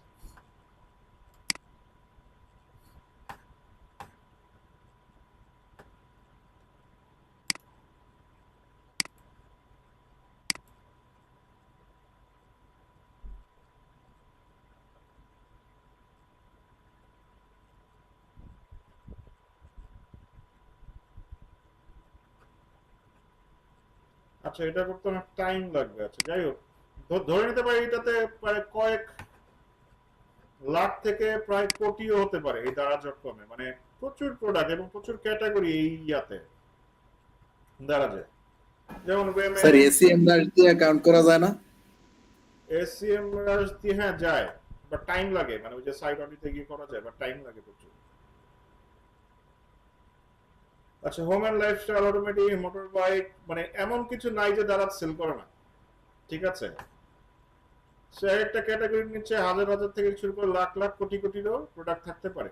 আচ্ছা, এটা করতে অনেক টাইম লাগবে। আচ্ছা, যাই হোক, ধরে নিতে পারি এটাতে প্রায় কয়েক লাখ থেকে প্রায় কোটিও হতে পারে এই দারাজ.com-এ, মানে প্রচুর প্রোডাক্ট এবং প্রচুর ক্যাটাগরি এই ইয়াতে দারাজে। যেমন স্যার এসিএম দাস দিয়ে কাউন্ট করা যায় না? এসিএম দিয়ে হ্যাঁ যায়, বাট টাইম লাগে, মানে ওই যে সাইট অডিটে গিয়ে করা যায়, বাট টাইম লাগে প্রচুর। আচ্ছা, home and lifestyle, automatic, motor bike, মানে এমন কিছু নাই যে দারাজ সেল করে না, ঠিক আছে? সে একটা ক্যাটাগরির নিচে হাজার হাজার থেকে শুরু করে লাখ লাখ কোটি কোটিরও প্রোডাক্ট থাকতে পারে,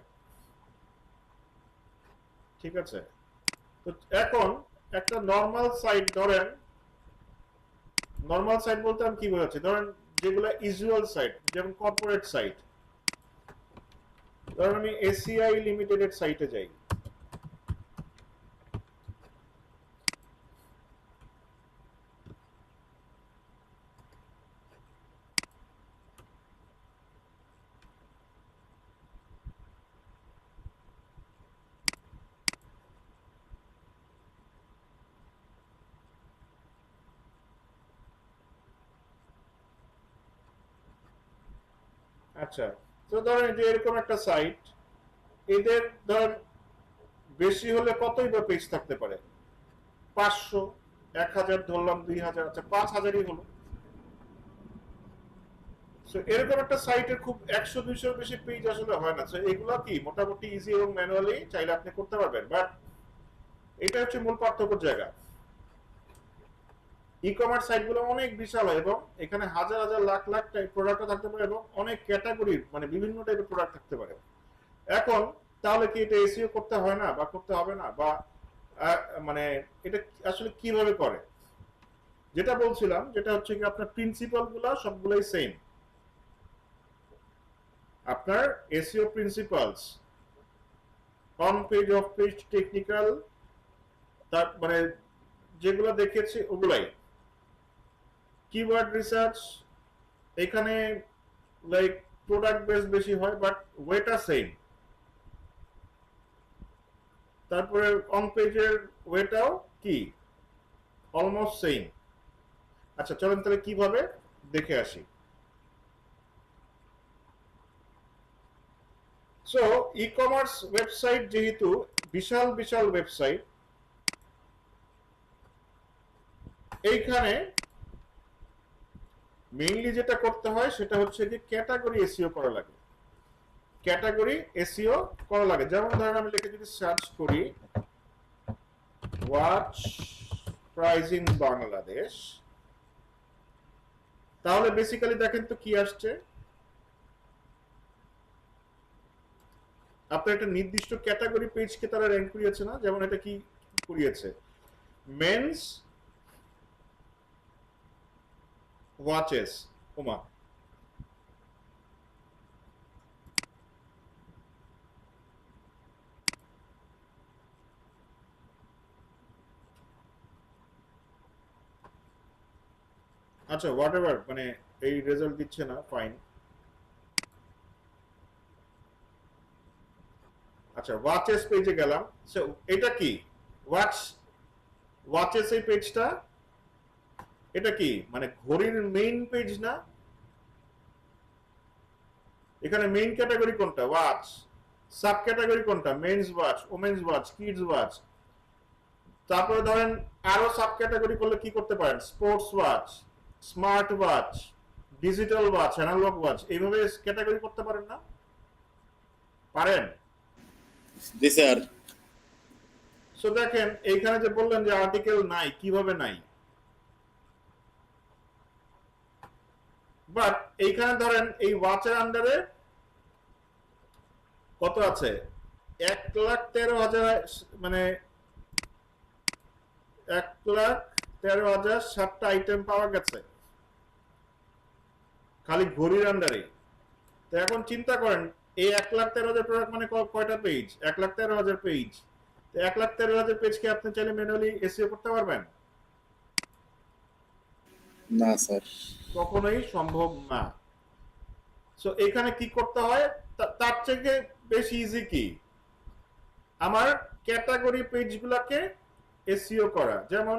ঠিক আছে? তো এখন একটা নর্মাল সাইট ধরেন, নর্মাল সাইট বলতে আমি কি বোঝাচ্ছি, ধরেন যেগুলো ইউজুয়াল সাইট, যেমন কর্পোরেট সাইট, ধরেন আমি এসিআই লিমিটেড সাইটে যাই, আচ্ছা, তো ধরেন যে এরকম একটা সাইট, এদের ধরেন বেশি হলে কতই বা পেজ থাকতে পারে, 500, 1000, ধরলাম 2000, আচ্ছা 5000ই হলো। এরকম একটা সাইটের খুব 100-200 বেশি পেজ আসলে হয় না। এগুলা কি মোটামুটি ইজি এবং ম্যানুয়ালি চাইলে আপনি করতে পারবেন, বাট এটা হচ্ছে মূল পার্থক্যের জায়গা। ই কমার্স সাইটগুলো অনেক বিশাল হয় এবং এখানে হাজার হাজার লাখ লাখ প্রোডাক্ট থাকতে পারে এবং অনেক ক্যাটাগরির, মানে বিভিন্ন টাইপের প্রোডাক্ট থাকতে পারে। এখন তাহলে কি এটা এসইও করতে হয় না বা করতে হবে না, বা মানে এটা আসলে কিভাবে করে? যেটা বলছিলাম, যেটা হচ্ছে কি আপনার প্রিন্সিপাল গুলা সবগুলাই সেম। আপনার SEO principles, on page, of page, technical, তার মানে যেগুলো দেখেছি ওগুলাই। কিওয়ার্ড রিসার্চ এখানে লাইক প্রোডাক্ট বেস বেশি হয়, বাট ওয়েটা সেম। তারপরে অন পেজের ওয়েটাও কি অলমোস্ট সেম। আচ্ছা, চলেন তাহলে কিভাবে দেখে আসি। সো ই কমার্স ওয়েবসাইট যেহেতু বিশাল বিশাল ওয়েবসাইট, এইখানে মেইনলি যেটা করতে হয় সেটা হচ্ছে যে ক্যাটাগরি এসইও করা লাগে, ক্যাটাগরি এসইও করা লাগে। যেমন ধরেন আমি লিখে যদি সার্চ করি ওয়াচ প্রাইস ইন বাংলাদেশ, তাহলে বেসিক্যালি দেখেন তো কি আসছে। আপনার একটা নির্দিষ্ট ক্যাটাগরি পেজকে তারা র্যাঙ্ক করিয়েছে না, যেমন এটা কি করিয়েছে, মেন্স ওয়াচেস, ওমা আচ্ছা হোয়াটএভার, মানে এই রেজাল্ট দিচ্ছে না, ফাইন। আচ্ছা, ওয়াচেস পেজে গেলাম। সো এটা কি ওয়াচেস এই পেজটা, এটা কি মানে ঘড়ির মেইন পেজ না? এখানে মেইন ক্যাটাগরি কোনটা? ওয়াচ। সাব ক্যাটাগরি কোনটা? Men's watch, women's watch, kids watch. তারপরে ধরেন আরো সাব ক্যাটাগরি করলে কি করতে পারেন? Sports watch, smart watch, digital watch, analog watch, এইভাবে ক্যাটাগরি করতে পারেন না? পারেন? জি স্যার। সো দেখেন এইখানে যে বললেন যে আর্টিকেল নাই, কিভাবে নাই? বাট এইখানে ধরেন এই ওয়াচের আন্ডারে কত আছে? 1,13,000, মানে 1,13,000 7টা আইটেম পাওয়া গেছে। খালি ঘড়ির আন্ডারে। তো এখন চিন্তা করেন এই 1,13,000 প্রোডাক্ট মানে কয়টা পেজ? 1,13,000 পেজ। তো 1,13,000 পেজকে আপনি চাইলে ম্যানুয়ালি এসইও করতে পারবেন? না স্যার। কখনোই সম্ভব না। সো এখানে কি করতে হয়? তার থেকে বেশি ইজি কি? আমার ক্যাটাগরি পেজগুলোকে এসইও করা। যেমন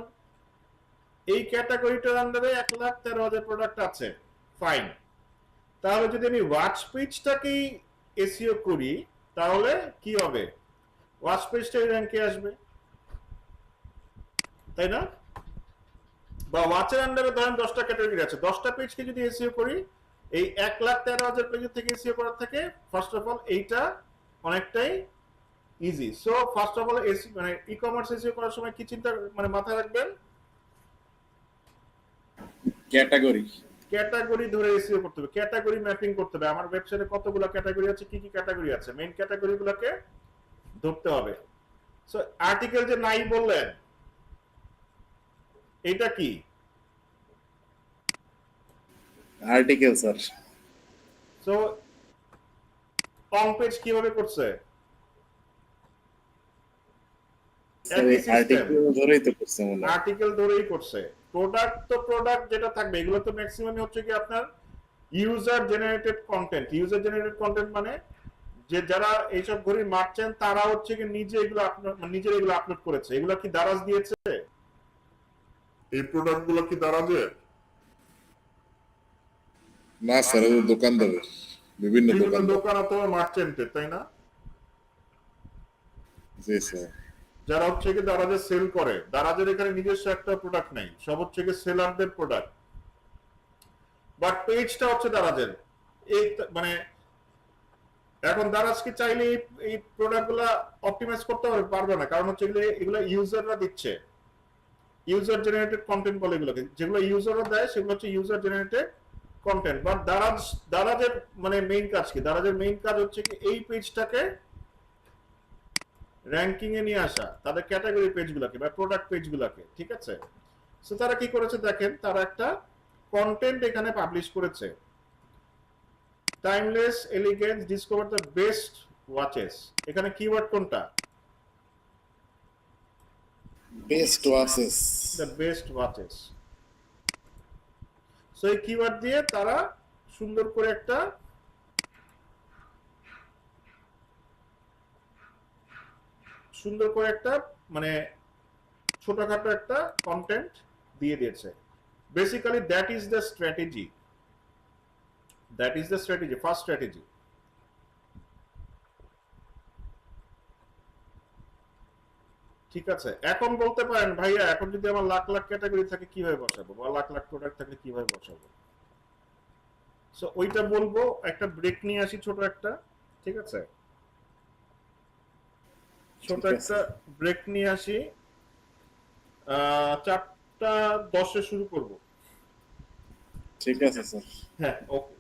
এই ক্যাটাগরিটার আন্ডারে 1,13,000 প্রোডাক্ট আছে, ফাইন। তাহলে যদি আমি ওয়াচ পেজটাকেই এসইও করি তাহলে কি হবে? ওয়াচ পেজটাই র্যাঙ্কে আসবে, তাই না? বা ওয়াচের আন্ডারে ধরেন 10টা ক্যাটাগরি আছে, 10টা পেজকে যদি এসইও করি এই 1,13,000 পেজের থেকে এসইও করার থেকে ফার্স্ট অফ অল এইটা অনেকটাই easy. So first of all মানে ই কমার্স এসইও করার সময় কি চিন্তা মানে মাথায় রাখবেন? ক্যাটাগরি ক্যাটাগরি ধরে এসইও করতে হবে, ক্যাটাগরি ম্যাপিং করতে হবে। আমার ওয়েবসাইটে কতগুলো ক্যাটাগরি আছে, কি কি ক্যাটাগরি আছে, মেইন ক্যাটাগরিগুলোকে ধরতে হবে। সো আর্টিকেল যে নাই বললেন, এটা কি? Article sir. So on page কিভাবে করছে? একই সিস্টেম, আর্টিকেল ধরেই তো করছে মনে হয়। আর্টিকেল ধরেই করছে। প্রোডাক্ট তো প্রোডাক্ট যেটা থাকবে এগুলো তো ম্যাক্সিমামই হচ্ছে কি আপনার user generated content. User generated content মানে যে যারা এইসব ঘড়ি মারছেন তারা হচ্ছে কি নিজে এগুলো নিজের এগুলো আপলোড করেছে। এগুলো কি দারাজ দিয়েছে? এই প্রোডাক্ট গুলো কি দারাজের? না স্যার, ও দোকানদারের, বিভিন্ন বিভিন্ন দোকানদার। দোকান অথবা মার্চেন্টের, তাই না? জি স্যার। যারা হচ্ছে কি দারাজে সেল করে। দারাজের এখানে নিজস্ব একটা প্রোডাক্ট নেই, সব হচ্ছে কি সেলারদের প্রোডাক্ট। বাট পেজটা হচ্ছে দারাজের। এই মানে এখন দারাজ কি চাইলে এই প্রোডাক্টগুলো অপটিমাইজ করতে পারবে না, কারণ হচ্ছে এগুলো ইউজাররা দিচ্ছে। ইউজার জেনারেটেড কন্টেন্ট বলে এগুলোকে, যেগুলো ইউজাররা দেয় সেগুলো হচ্ছে ইউজার জেনারেটেড কন্টেন্ট। বাট দারাজের মানে মেইন কাজ কি? দারাজের মেইন কাজ হচ্ছে কি এই পেজটাকে র্যাঙ্কিং এ নিয়ে আসা, তাদের ক্যাটাগরি পেজগুলোকে বা প্রোডাক্ট পেজগুলোকে, ঠিক আছে? সো তারা কি করেছে দেখেন, তারা একটা কন্টেন্ট এখানে পাবলিশ করেছে, timeless elegance discover the best watches. এখানে কিওয়ার্ড কোনটা? Best watches. The best watches. So এই কিওয়ার্ড দিয়ে তারা সুন্দর করে একটা মানে ছোটখাটো একটা কন্টেন্ট দিয়ে দিয়েছে। Basically that is the strategy, that is the strategy, first strategy. ঠিক আছে, এখন বলতে পারেন ভাইয়া এখন যদি আমার লাখ লাখ ক্যাটাগরি থাকে কিভাবে বসাবো, বা লাখ লাখ প্রোডাক্ট থাকে কিভাবে বসাবো? সো ওইটা বলবো, একটা ব্রেক নিয়ে আসি ছোট একটা, ঠিক আছে? ছোট একটা ব্রেক নিয়ে আসি, 4:10 শুরু করব। ঠিক আছে স্যার। হ্যাঁ, ওকে।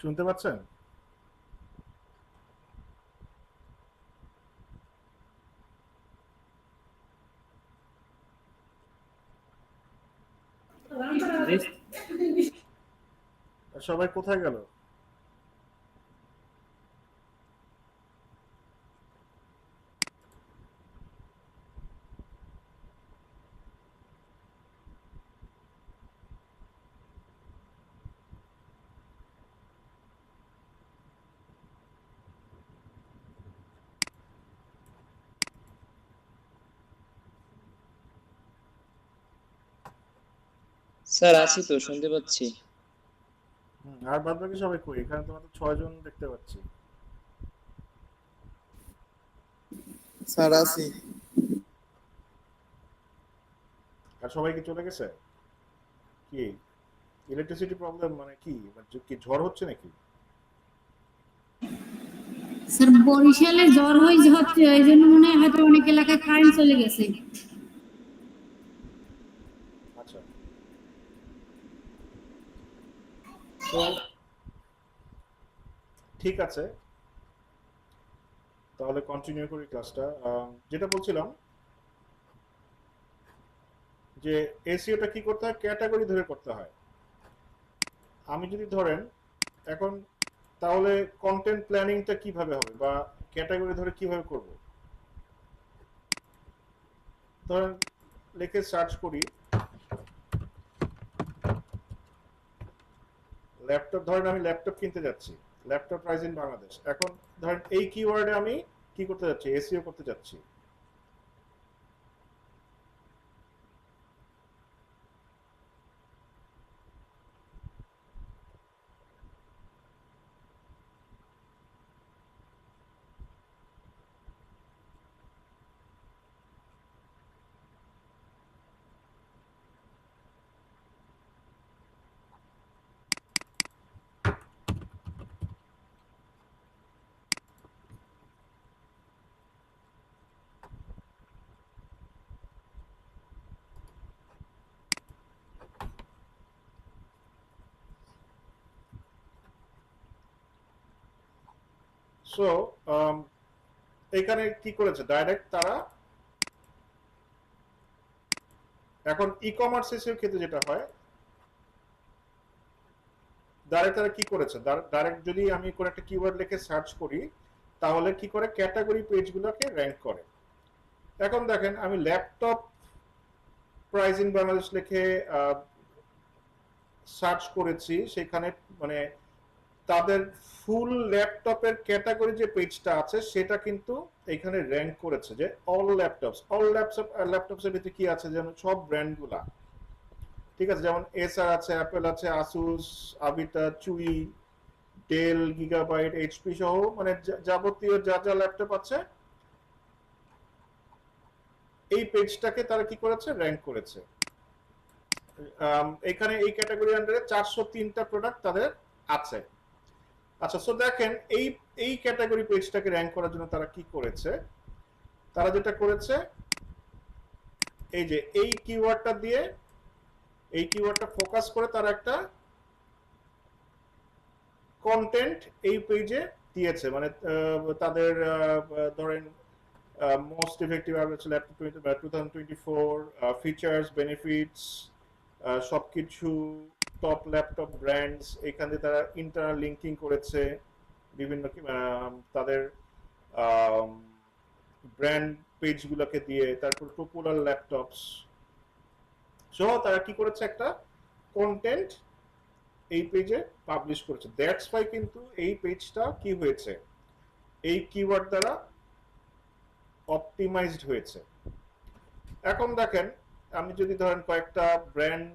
শুনতে পাচ্ছেন? সবাই কোথায় গেল? স্যার আছি তো, শুনতে পাচ্ছি। আর বাদ বাকি সবাই কই? এখানে তোমাদের 6 জন দেখতে পাচ্ছি। স্যার আছি। আর সবাই কি চলে গেছে? কি ইলেকট্রিসিটি প্রবলেম, মানে কি, মানে কি ঝড় হচ্ছে নাকি? স্যার বরিশালে জ্বর হচ্ছে, এই জন্য মনে হয় হয়তো অনেক এলাকায় কারেন্ট চলে গেছে। আচ্ছা, তো ঠিক আছে, তাহলে কন্টিনিউ করি ক্লাসটা। যেটা বলছিলাম যে এসইওটা কি করতে হয়, ক্যাটাগরি ধরে করতে হয়। আমি যদি ধরেন এখন, তাহলে কন্টেন্ট প্ল্যানিংটা কিভাবে হবে বা ক্যাটাগরি ধরে কিভাবে করব? ধরেন লিখে সার্চ করি ল্যাপটপ, ধরেন আমি ল্যাপটপ কিনতে যাচ্ছি, ল্যাপটপ প্রাইস ইন বাংলাদেশ। এখন ধরেন এই কিওয়ার্ডে আমি কি করতে যাচ্ছি, এসইও করতে যাচ্ছি। সো এখানে কি করেছে, ডাইরেক্ট তারা এখন ই কমার্স এসিওর ক্ষেত্রে যেটা হয়, ডাইরেক্ট তারা কি করেছে, ডাইরেক্ট যদি আমি কোনো একটা কিওয়ার্ড লিখে সার্চ করি, তাহলে কি করে ক্যাটাগরি পেজগুলোকে র‍্যাঙ্ক করে। এখন দেখেন আমি ল্যাপটপ প্রাইস ইন বাংলাদেশ লিখে সার্চ করেছি, সেখানে মানে তাদের ফুল ল্যাপটপের ক্যাটাগরি যে পেজটা আছে সেটা কিন্তু এখানে র‍্যাঙ্ক করেছে, যে অল ল্যাপটপস এর ভিতরে কি আছে, যেমন সব ব্র্যান্ডগুলা, ঠিক আছে, যেমন এসার আছে, অ্যাপেল আছে, আসুস, আবিটা, চুই, ডেল, গিগাবাইট, এইচপি সহ মানে যাবতীয় যা যা ল্যাপটপ আছে এই পেজটাকে তারা কি করেছে, র‍্যাঙ্ক করেছে। এখানে এই ক্যাটাগরি আন্ডারে 403টা প্রোডাক্ট তাদের আছে। আচ্ছা, সো দেখেন এই ক্যাটাগরি পেজটাকে র‍্যাঙ্ক করার জন্য তারা কি করেছে, তারা যেটা করেছে এই যে এই কিওয়ার্ডটা দিয়ে, এই কিওয়ার্ডটা ফোকাস করে তারা একটা কন্টেন্ট এই পেজে দিয়েছে, মানে তাদের ধরেন most effective average laptop 2024, features, benefits, সবকিছু, টপ ল্যাপটপ ব্র্যান্ডস, এখানে তারা ইন্টারনাল লিঙ্কিং করেছে বিভিন্ন তাদের ব্র্যান্ড পেজগুলোকে দিয়ে, তারপর পপুলার ল্যাপটপস সহ তারা কি করেছে, একটা কন্টেন্ট এই পেজে পাবলিশ করেছে। দ্যাটস ওয়াই কিন্তু এই পেজটা কি হয়েছে, এই কিওয়ার্ড দ্বারা অপটিমাইজড হয়েছে। এখন দেখেন আমি যদি ধরেন কয়েকটা ব্র্যান্ড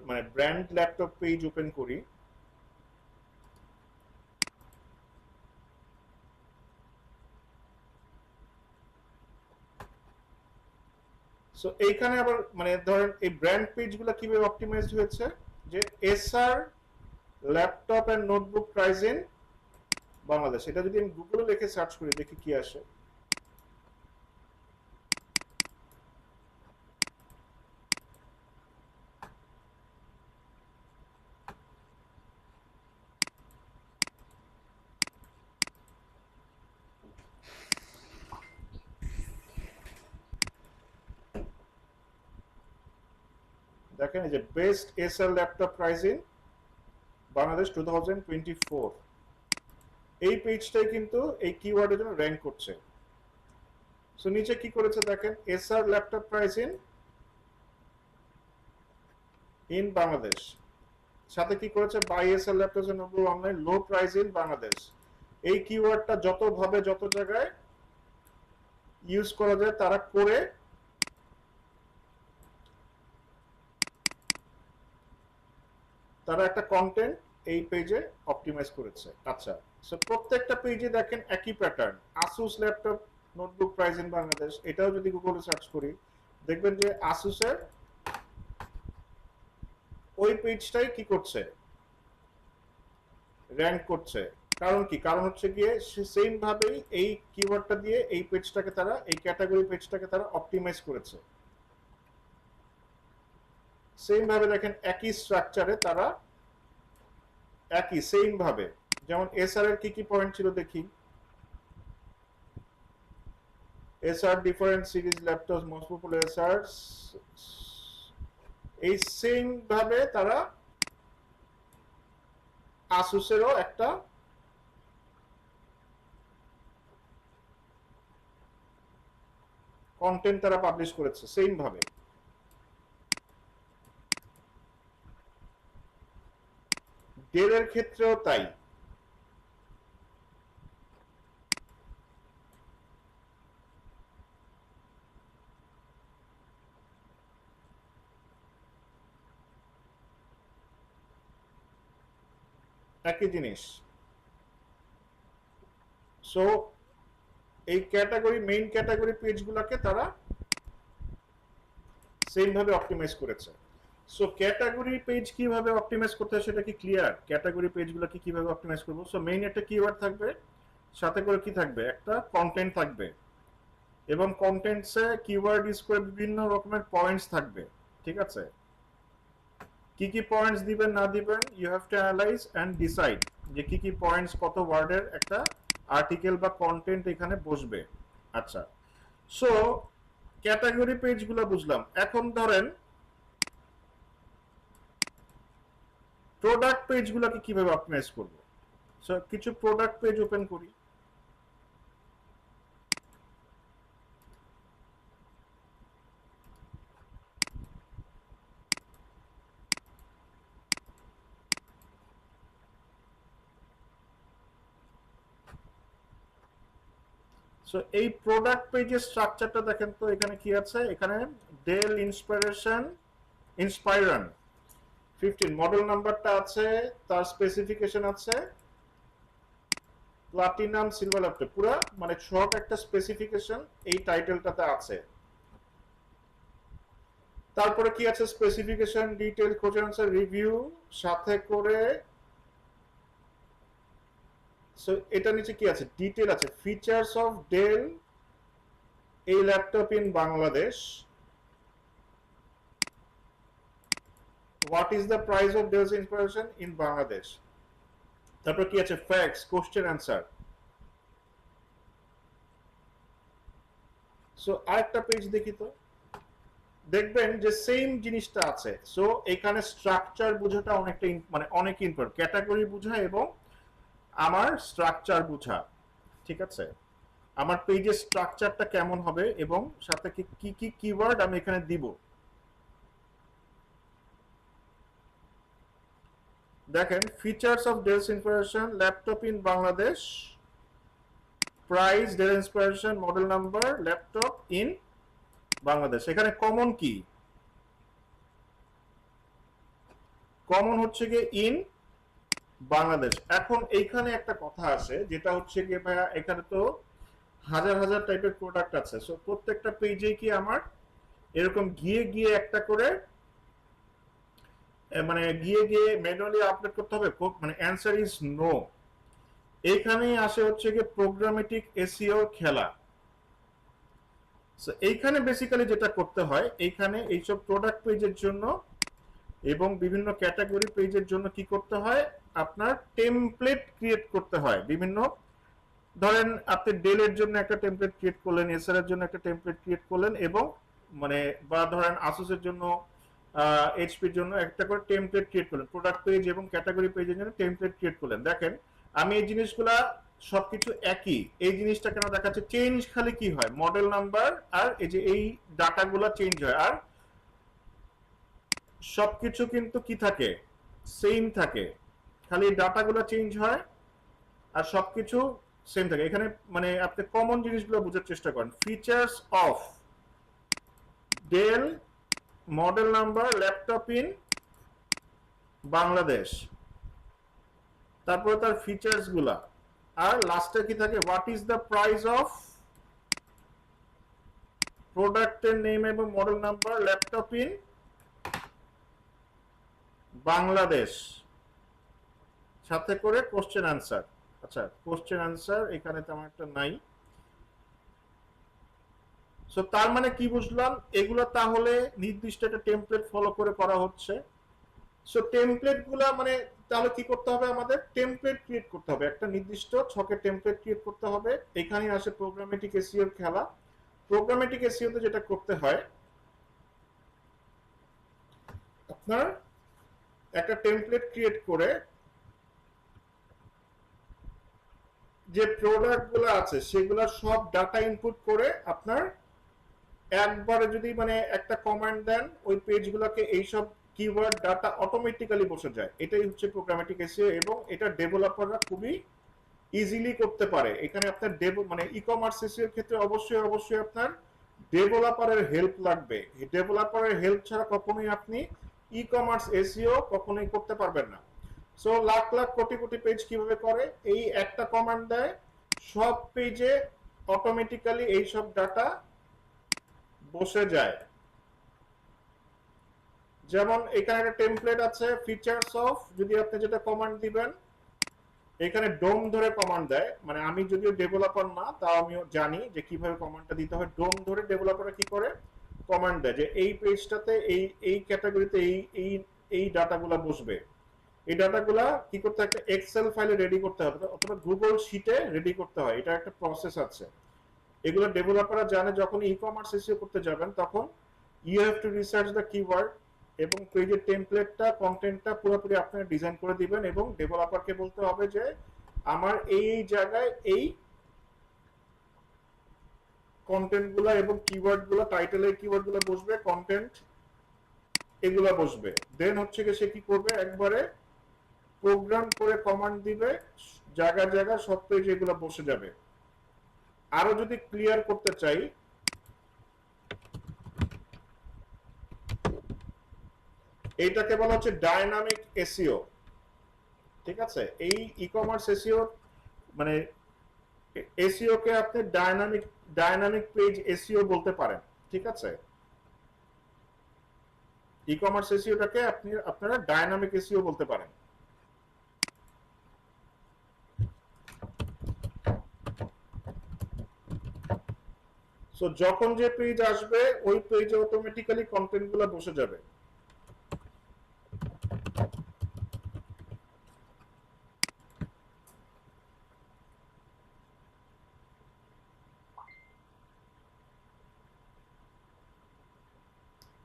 মানে ব্র্যান্ড ল্যাপটপ পেজ ওপেন করি, সো এইখানে আবার মানে ধরেন এই ব্র্যান্ড পেজগুলো কিভাবে অপটিমাইজড হয়েছে, যে এসআর laptop and notebook price in Bangladesh, এটা যদি আমি গুগলে লিখে সার্চ করি দেখি কি আসে। দেখেন এই যে বেস্ট এসার ল্যাপটপ প্রাইস ইন বাংলাদেশ 2024, এই পেজটাই কিন্তু এই কিওয়ার্ডের জন্য র্যাঙ্ক করছে। সো নিচে কি করেছে দেখেন, এসার ল্যাপটপ প্রাইস ইন বাংলাদেশ, সাথে কি করেছে বাই এসার laptop online low price in Bangladesh. এই কিওয়ার্ডটা যত ভাবে যত জায়গায় ইউজ করা যায় তারা করে তারা একটা কন্টেন্ট এই পেজে অপটিমাইজ করেছে। আচ্ছা, সো প্রত্যেকটা পেজে দেখেন একই pattern, Asus laptop notebook price in Bangladesh. এটাও যদি গুগলে সার্চ করি দেখবেন যে আসুসের ওই পেজটাই কি করছে, র্যাঙ্ক করছে। কারণ কি, কারণ হচ্ছে গিয়ে সেম ভাবেই এই কিওয়ার্ডটা দিয়ে এই পেজটাকে তারা, এই ক্যাটাগরি পেজটাকে তারা অপটিমাইজ করেছে। সেম ভাবে দেখেন একই স্ট্রাকচারে তারা একই সেম ভাবে, যেমন এসআর এর কি কি পয়েন্ট ছিল দেখি। SR different series laptops most popular SR, এই সেম ভাবে তারা আসুসেরও একটা কন্টেন্ট তারা পাবলিশ করেছে সেম ভাবে। ডেলের ক্ষেত্রেও তাই। একই জিনিস। সো এই ক্যাটাগরি, মেইন ক্যাটাগরি পেজগুলোকে তারা সেম ভাবে অপটিমাইজ করেছে। সো ক্যাটাগরি পেজ কিভাবে অপটিমাইজ করতে হয় সেটা কি ক্লিয়ার? ক্যাটাগরি পেজগুলোকে কিভাবে অপটিমাইজ করব? সো মেইন একটা কিওয়ার্ড থাকবে, সাথে করে কি থাকবে, একটা কন্টেন্ট থাকবে, এবং কন্টেন্টসে কিওয়ার্ড ইউজ করে বিভিন্ন রকমের পয়েন্টস থাকবে। ঠিক আছে, কি কি পয়েন্টস দিবেন না দিবেন, you have to analyse and decide যে কি কি পয়েন্টস কত ওয়ার্ডের একটা আর্টিকেল বা কন্টেন্ট এখানে বসবে। আচ্ছা, সো ক্যাটাগরি পেজগুলো বুঝলাম। এখন ধরেন প্রোডাক্ট পেজগুলোকে কিভাবে অপটিমাইজ করব? সো কিছু প্রোডাক্ট পেজ ওপেন করি। সো এই প্রোডাক্ট পেজের স্ট্রাকচারটা দেখেন তো, এখানে কি আছে, এখানে ডেল ইন্সপাইরন 15 মডেল নাম্বারটা আছে, তার স্পেসিফিকেশন আছে, প্লাটিনাম সিলভার ল্যাপটপ, পুরো মানে শর্ট একটা স্পেসিফিকেশন এই টাইটেলটাতে আছে। তারপরে কি আছে, specification, detail, question answer, review, সাথে করে সো এটা নিচে কি আছে, ডিটেইল আছে, ফিচার্স অফ ডেল এই laptop in Bangladesh, what is the price of Dell's inspiration in Bangladesh. তারপর কি আছে, ফ্যাক্টস, কোশ্চেন অ্যান্সার। সো আরেকটা পেজ দেখি তো, দেখবেন যে সেম জিনিসটা আছে। সো এখানে স্ট্রাকচার বোঝাটা অনেকটা মানে অনেক ইম্পর্টেন্ট, ক্যাটাগরি বোঝা এবং আমার স্ট্রাকচার বোঝা। ঠিক আছে, আমার পেজের স্ট্রাকচারটা কেমন হবে এবং সাথে কি কি কিওয়ার্ড আমি এখানে দিব। দেখেন, features of Dell's Inspiron laptop in Bangladesh, price, Dell Inspiron, model number, laptop in Bangladesh. এখানে কমন কি, কমন হচ্ছে গিয়ে ইন বাংলাদেশ। এখন এইখানে একটা কথা আছে, যেটা হচ্ছে গিয়ে ভাইয়া এখানে তো হাজার হাজার টাইপের প্রোডাক্ট আছে। সো প্রত্যেকটা পেজে কি আমার এরকম গিয়ে গিয়ে একটা করে মানে গিয়ে গিয়ে ম্যানুয়ালি আপডেট করতে হবে? মানে অ্যান্সার ইজ নো। এইখানেই আসে হচ্ছে গিয়ে প্রোগ্রামেটিক এসইও খেলা। সো এইখানে বেসিক্যালি যেটা করতে হয়, এইখানে এইসব প্রোডাক্ট পেজের জন্য এবং বিভিন্ন ক্যাটাগরি পেজের জন্য কি করতে হয়, আপনার টেমপ্লেট ক্রিয়েট করতে হয়। বিভিন্ন ধরেন আপনি ডেলের জন্য একটা টেমপ্লেট ক্রিয়েট করলেন, এসআর এর জন্য একটা টেমপ্লেট ক্রিয়েট করলেন, এবং মানে বা ধরেন আসুসের জন্য এইচপির জন্য একটা করে টেমপ্লেট ক্রিয়েট করলেন, প্রোডাক্ট পেজ এবং ক্যাটাগরি পেজের জন্য টেমপ্লেট ক্রিয়েট করলেন। দেখেন আমি এই জিনিসগুলা সবকিছু একই, এই জিনিসটা কেন দেখাচ্ছে, চেঞ্জ খালি কি হয়, মডেল নাম্বার আর এই যে এই ডাটাগুলো চেঞ্জ হয়, আর সবকিছু কিন্তু কি থাকে, সেম থাকে, খালি ডাটাগুলো চেঞ্জ হয় আর সবকিছু সেম থাকে। এখানে মানে আপনি কমন জিনিসগুলো বোঝার চেষ্টা করেন। Features of Dell model number laptop in Bangladesh, তারপরে তার ফিচার্স গুলা, আর লাস্টে কি থাকে, what is the price of প্রোডাক্টের নেম এবং model number laptop in Bangladesh, সাথে করে কোশ্চেন আনসার। আচ্ছা কোশ্চেন আনসার এখানে তেমন একটা নাই। সো তার মানে কি বুঝলাম, এগুলো তাহলে নির্দিষ্ট একটা টেমপ্লেট ফলো করে করা হচ্ছে। সো টেমপ্লেট গুলা মানে তাহলে কি করতে হবে, আমাদের টেমপ্লেট ক্রিয়েট করতে হবে, একটা নির্দিষ্ট ছকের টেমপ্লেট ক্রিয়েট করতে হবে। এখানে আসে প্রোগ্রামেটিক এসইও এর খেলা। প্রোগ্রামেটিক এসইও তে যেটা করতে হয়, আপনার একটা টেমপ্লেট ক্রিয়েট করে যে প্রোডাক্ট গুলো আছে সেগুলা সব ডাটা ইনপুট করে আপনার একবারে যদি মানে একটা কমান্ড দেন, ওই পেজগুলোকে এইসব কিওয়ার্ড ডাটা অটোমেটিক্যালি বসে যায়। এটাই হচ্ছে প্রোগ্রামেটিক এসইও, এবং এটা ডেভেলপাররা খুবই ইজিলি করতে পারে। এখানে আপনার মানে ই কমার্স এসইও এর ক্ষেত্রে অবশ্যই অবশ্যই আপনার ডেভেলপারের হেল্প লাগবে। ডেভেলপারের হেল্প ছাড়া কখনোই আপনি ই কমার্স এসইও কখনোই করতে পারবেন না। সো লাখ লাখ কোটি কোটি পেজ কিভাবে করে, এই একটা কমান্ড দেয়, সব পেজে অটোমেটিক্যালি এই সব ডাটা বসে যায়। যেমন এখানে একটা টেমপ্লেট আছে ফিচার্স অফ, যদি আপনি যেটা কমান্ড দিবেন, এখানে ডোম ধরে কমান্ড দেয়, মানে আমি যদিও ডেভেলপার না তাও আমিও জানি যে কিভাবে কমান্ডটা দিতে হয়। ডোম ধরে ডেভেলপাররা কি করে কমান্ড দেয় যে এই পেজটাতে এই এই ক্যাটাগরিতে এই এই এই ডাটাগুলো বসবে। এই ডাটাগুলা কি করতে হয়, একটা এক্সেল ফাইলে রেডি করতে হবে অথবা গুগল শিটে রেডি করতে হয়, এটা একটা প্রসেস আছে। এগুলো ডেভেলপাররা জানে। যখন ই কমার্স এসইও করতে যাবেন তখন you have to research the keyword, এবং পেজের টেমপ্লেটটা কন্টেন্টটা পুরোপুরি আপনি ডিজাইন করে দিবেন, এবং ডেভেলপারকে বলতে হবে যে আমার এই এই জায়গায় এই কন্টেন্টগুলো এবং কিওয়ার্ডগুলো, টাইটেলের কিওয়ার্ডগুলো বসবে, কন্টেন্ট এগুলো বসবে। দেন হচ্ছে কি সে কি করবে, একবারে প্রোগ্রাম করে কমান্ড দিবে, জায়গা জায়গা সব পেজ এগুলো বসে যাবে। আরো যদি ক্লিয়ার করতে চাই, এইটাকে বলা হচ্ছে ডায়নামিক এসইও। ঠিক আছে, এই ই কমার্স এসইও মানে এসইও কে আপনি ডায়নামিক পেজ এসইও বলতে পারেন। ঠিক আছে, ই কমার্স এসইওটাকে আপনারা ডায়নামিক এসইও বলতে পারেন। সো যখন যে পেজ আসবে ওই পেজে অটোমেটিক্যালি কন্টেন্ট গুলো বসে যাবে।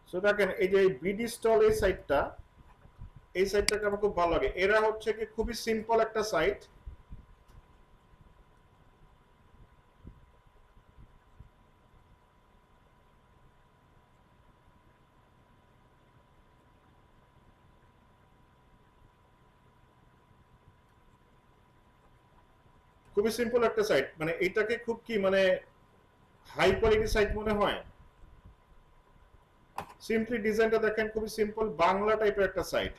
সো দেখেন এই যে বিডি স্টল এই সাইটটাকে আমার খুব ভালো লাগে। এরা হচ্ছে কি খুবই সিম্পল একটা সাইট, খুবই সিম্পল একটা সাইট, মানে এটাকে খুব কি মানে হাই কোয়ালিটি সাইট মনে হয়। সিম্পলি ডিজাইনটা দেখেন, খুবই সিম্পল বাংলা টাইপের একটা সাইট।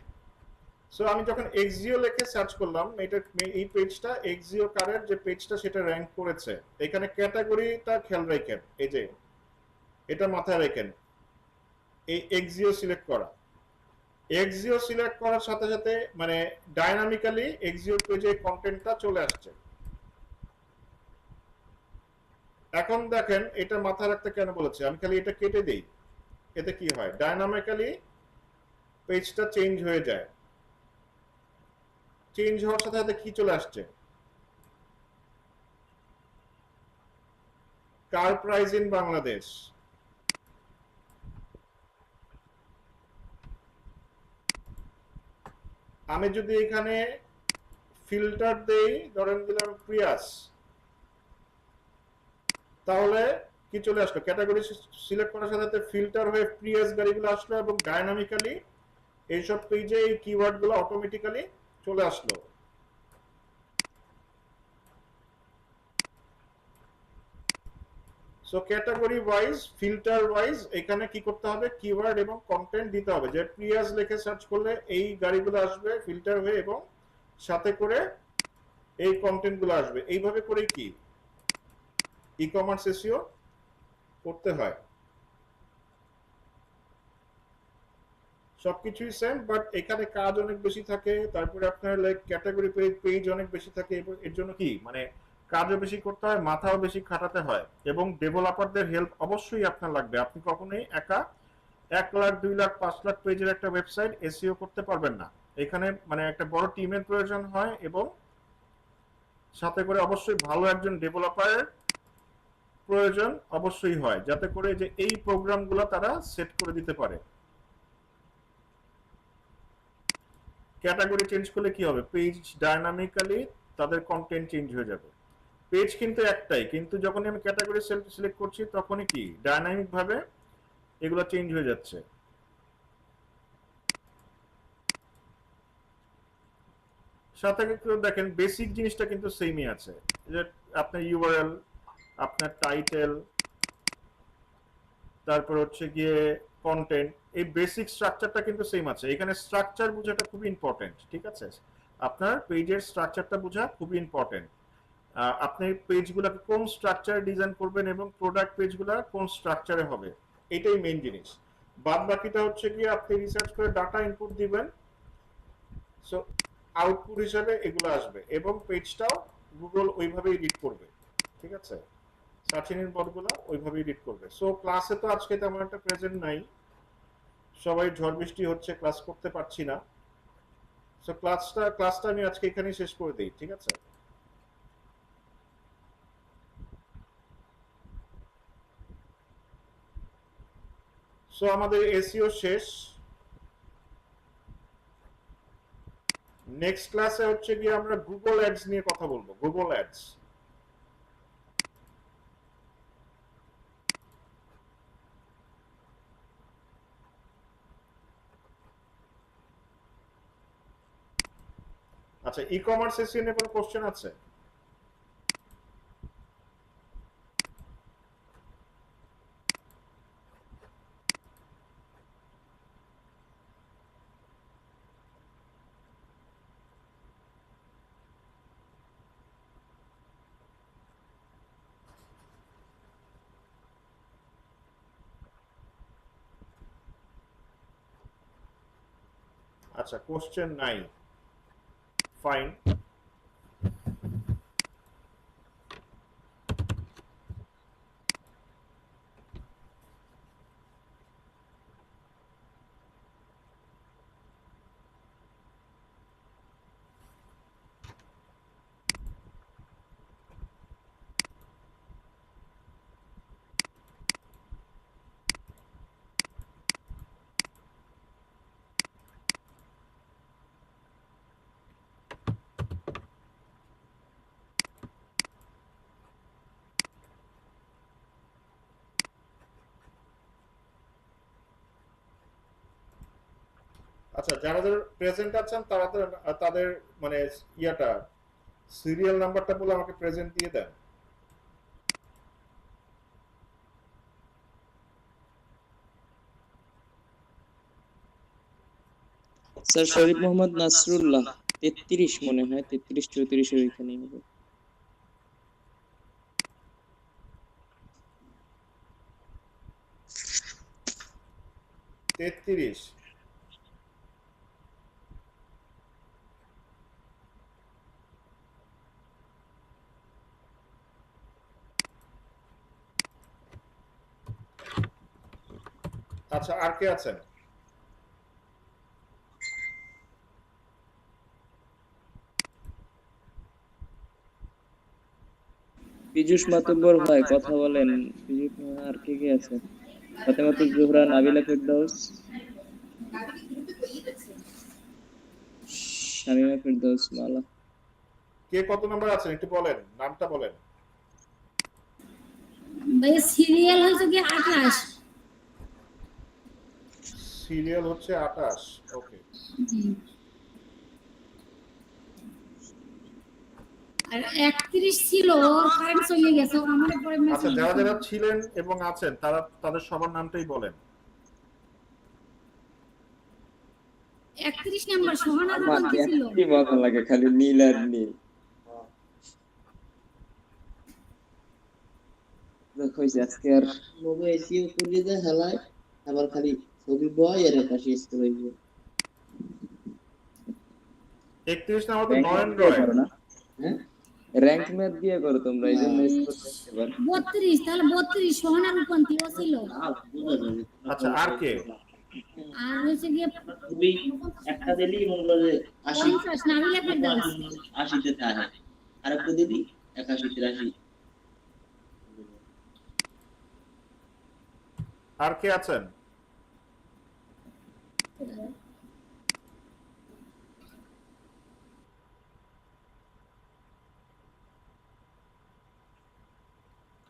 সো আমি যখন এক্সিও লিখে সার্চ করলাম, এটা এই পেজটা এক্সিও কারের যে পেজটা সেটা র‍্যাঙ্ক করেছে। এখানে ক্যাটাগরিটা খেয়াল রাখেন, এই যে এটা মাথায় রাখেন, এই এক্সিও সিলেক্ট করা, এক্সিও সিলেক্ট করার সাথে সাথে মানে ডাইনামিক্যালি এক্সিও পেজে কন্টেন্টটা চলে আসছে। এখন দেখেন এটা মাথায় রাখতে কেন বলেছে, আমি খালি এটা কেটে দেই, এতে কি হয়, ডাইনামিক্যালি পেজটা চেঞ্জ হয়ে যায়। চেঞ্জ হওয়ার সাথে সাথে কি চলে আসছে, কার প্রাইস ইন বাংলাদেশ। আমি যদি এখানে ফিল্টার দেই, ধরেন দিলাম প্রিয়াস, তাহলে কি চলে আসলো? ক্যাটাগরি সিলেক্ট করার সাথে সাথে ফিল্টার হয়ে প্রিয়াস গাড়িগুলো আসলো এবং ডাইনামিক্যালি এইসব পেজে এই কিওয়ার্ড গুলো অটোমেটিক্যালি চলে আসলো। So category wise, filter wise এখানে কি করতে হবে? কিওয়ার্ড এবং কন্টেন্ট দিতে হবে। যে প্রিয়াস লিখে সার্চ করলে এই গাড়িগুলো আসবে ফিল্টার হয়ে এবং সাথে করে এই কন্টেন্ট গুলো আসবে। এইভাবে করে কি ই কমার্স এসইও করতে হয়। সবকিছুই সেম, বাট এখানে কাজ অনেক বেশি থাকে, তারপরে আপনার লাইক ক্যাটাগরি পেজ অনেক বেশি থাকে। এর জন্য কি মানে কাজও বেশি করতে হয়, মাথাও বেশি খাটাতে হয়, এবং ডেভেলপারদের হেল্প অবশ্যই আপনার লাগবে। আপনি কখনোই একা 1 লাখ 2 লাখ 5 লাখ পেজের একটা ওয়েবসাইট এসইও করতে পারবেন না। এখানে মানে একটা বড় টিমের প্রয়োজন হয় এবং সাথে করে অবশ্যই ভালো একজন ডেভেলপারের প্রয়োজন অবশ্যই হয়, যাতে করে যে এই প্রোগ্রামগুলো তারা সেট করে দিতে পারে। ক্যাটাগরি চেঞ্জ করলে কি হবে? পেজ ডাইনামিক্যালি তাদের কন্টেন্ট চেঞ্জ হয়ে যাবে। পেজ কিন্তু একটাই, কিন্তু যখন আমি ক্যাটাগরি সিলেক্ট করছি তখনই কি ডাইনামিক ভাবে এগুলো চেঞ্জ হয়ে যাচ্ছে। সাথে কিন্তু দেখেন বেসিক জিনিসটা কিন্তু সেমই আছে, যে আপনার ইউআরএল, আপনার টাইটেল, তারপর হচ্ছে গিয়ে কন্টেন্ট, এই বেসিক স্ট্রাকচারটা কিন্তু সেম আছে। এখানে স্ট্রাকচার বোঝাটা খুব ইম্পর্টেন্ট, ঠিক আছে? আপনার পেজের স্ট্রাকচারটা বোঝা খুবই ইম্পর্টেন্ট। আপনি পেজগুলোকে কোন স্ট্রাকচারে ডিজাইন করবেন এবং প্রোডাক্ট পেজগুলো কোন স্ট্রাকচারে হবে, এটাই মেইন জিনিস। বাদ বাকিটা হচ্ছে গিয়ে আপনি রিসার্চ করে ডাটা ইনপুট দিবেন, সো আউটপুট হিসাবে এগুলো আসবে এবং পেজটাও গুগল ওইভাবেই এডিট করবে, ঠিক আছে? সার্চ ইঞ্জিন বটগুলো ওইভাবেই এডিট করবে। সো ক্লাসে তো আজকে তেমন একটা প্রেজেন্ট নাই, সবাই ঝড় বৃষ্টি হচ্ছে, ক্লাস করতে পারছি না। সো ক্লাসটা আমি আজকে এখানেই শেষ করে দিই, ঠিক আছে? সো আমাদের এসইও শেষ। নেক্সট ক্লাসে হচ্ছে গিয়ে আমরা গুগল অ্যাডস নিয়ে কথা বলবো। গুগল অ্যাডস, আচ্ছা ই কমার্স এসইও নিয়ে কোনো কোশ্চেন আছে? আচ্ছা কোশ্চেন নাই, ফাইন। আচ্ছা যারা প্রেজেন্ট আছেন তারা তাদের মানে ইয়াটা সিরিয়াল নাম্বারটা বলে আমাকে প্রেজেন্ট দিয়ে দেন। স্যার শরীফ মোহাম্মদ নাসরুল্লাহ 33 মনে হয়, 33 34 এর ওইখানেই হবে। 33। আচ্ছা আর কে আছেন? পীযূষ মাতব্বর ভাই কথা বলেন। পীযূষ, আর কে কে আছে? ফাতেমাতুজ জোহরা, নাবিলা ফেরদৌস। শামিমা ফেরদৌস মালা। কে কত নাম্বার আছেন একটু বলেন, নামটা বলেন। ভাই সিরিয়াল হয়েছে কি 28। সিরিয়াল হচ্ছে 28। ওকে, জি। আর 31 ছিল, কারেন্ট চলে গেছে, আমার পরে আচ্ছা মেসেজ যারা যারা ছিলেন এবং আছেন তারা তাদের সবার নামটাই বলেন। 31 নাম্বার সোহানা আমার রূপন্তী ছিল। কি মজা লাগে খালি নীল আর নীল। দেখো এই যে আজকে আর লোগো এসিও করে দেয় হেলায়, আবার খালি ছবি বয় আর একটা শেষ করে দিবে। 31 নাম্বার তো র্যাঙ্ক নয়ন দিয়ে রয়। করো না, হ্যাঁ র্যাঙ্ক ম্যাথ দিয়ে করো তোমরা, এই জন্য স্কোর দেখতে পারো। 32, তাহলে 32 সোহানা রূপন্তী ও ছিল। বোঝা যাবে। আচ্ছা আর কে? আর হয়েছে গিয়ে ছবি একটা দিলেই মনে করো যে 80 50 নাবিলা ফেরদৌস। 80-তে থাকে, আর একটা দিলি 81-83। আর কে আছেন?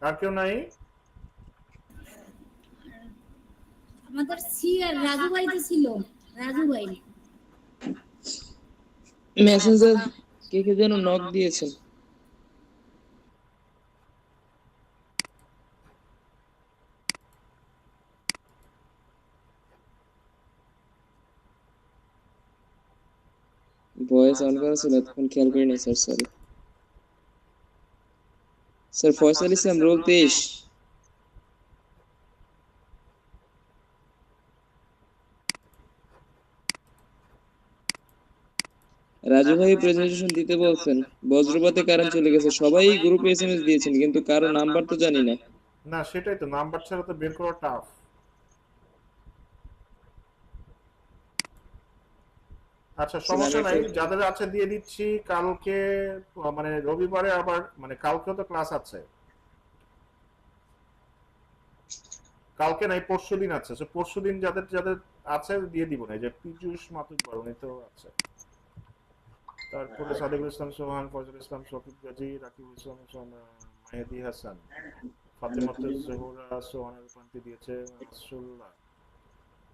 আর কেউ নাই? আমাদের সিআর রাজু ভাই যে ছিল, রাজু ভাই। মেসেঞ্জার কে কে যেন নক দিয়েছেন। ভয়েস অন করা ছিল, তখন খেয়াল করিনি স্যার, সরি স্যার। ফয়সাল ইসলাম রোল 23। রাজু ভাই প্রেজেন্টেশন দিতে বলছেন, বজ্রপাতে কারেন্ট চলে গেছে, সবাই গ্রুপে এসএমএস দিয়েছেন কিন্তু কারো নাম্বার তো জানি না। না সেটাই তো, নাম্বার ছাড়া তো বের করা টাফ। আচ্ছা সমস্যা নাই, যাদের আছে দিয়ে দিচ্ছি। কালকে মানে রবিবারে আবার মানে কালকেও তো ক্লাস আছে, কালকে নাই পরশুদিন আছে। পরশুদিন যাদের যাদের আছে দিয়ে দিব না। এই যে পীযূষ মাতুব্বর উনি তো আছে, তারপরে সাদিকুল ইসলাম সোহান, ফজল ইসলাম, শফিক গাজী, রাকিবুল ইসলাম, মেহেদি হাসান, ফাতেমাতুজ জোহরা, সোহানা রূপান্তী দিয়েছে, মাসুল্লাহ।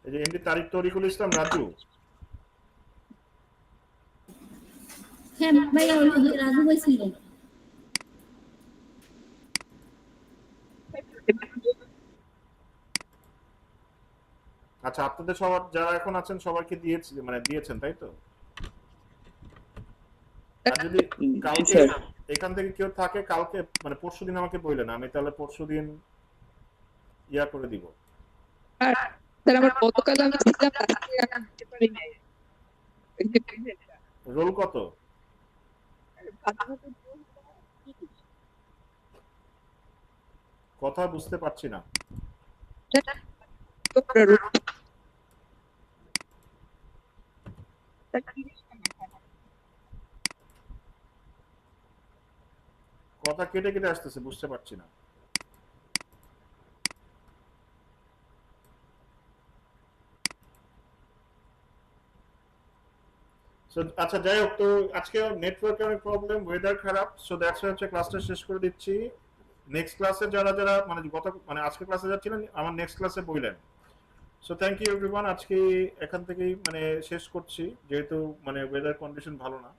এই যে এমডি তারিক তরিকুল ইসলাম রাজু। হ্যাঁ ভাই রাজু ভাই ছিল। আচ্ছা আপনাদের সবার যারা এখন আছেন সবাইকে দিয়েছি, মানে দিয়েছেন তাই তো? আর যদি কালকে এখান থেকে কেউ থাকে কালকে মানে পরশুদিন আমাকে বললেন, আমি তাহলে পরশুদিন ইয়া করে দিব। স্যার আমার গতকাল আমি ছিলাম, আজকে আমি দিতে পারি নাই। রোল কত? কথা বুঝতে পারছি না। কথা কেটে কেটে আসতেছে, বুঝতে পারছি না। আচ্ছা যাই হোক, তো আজকে নেটওয়ার্কে অনেক প্রবলেম, ওয়েদার খারাপ, সো দ্যাটস ওয়াই হচ্ছে ক্লাসটা শেষ করে দিচ্ছি। নেক্সট ক্লাসে যারা যারা মানে মানে আজকে ক্লাসে যাচ্ছিলেন আমার নেক্সট ক্লাসে বললেন। সো থ্যাংক ইউ এভরিওয়ান, আজকে এখান থেকেই মানে শেষ করছি, যেহেতু মানে ওয়েদার কন্ডিশন ভালো না।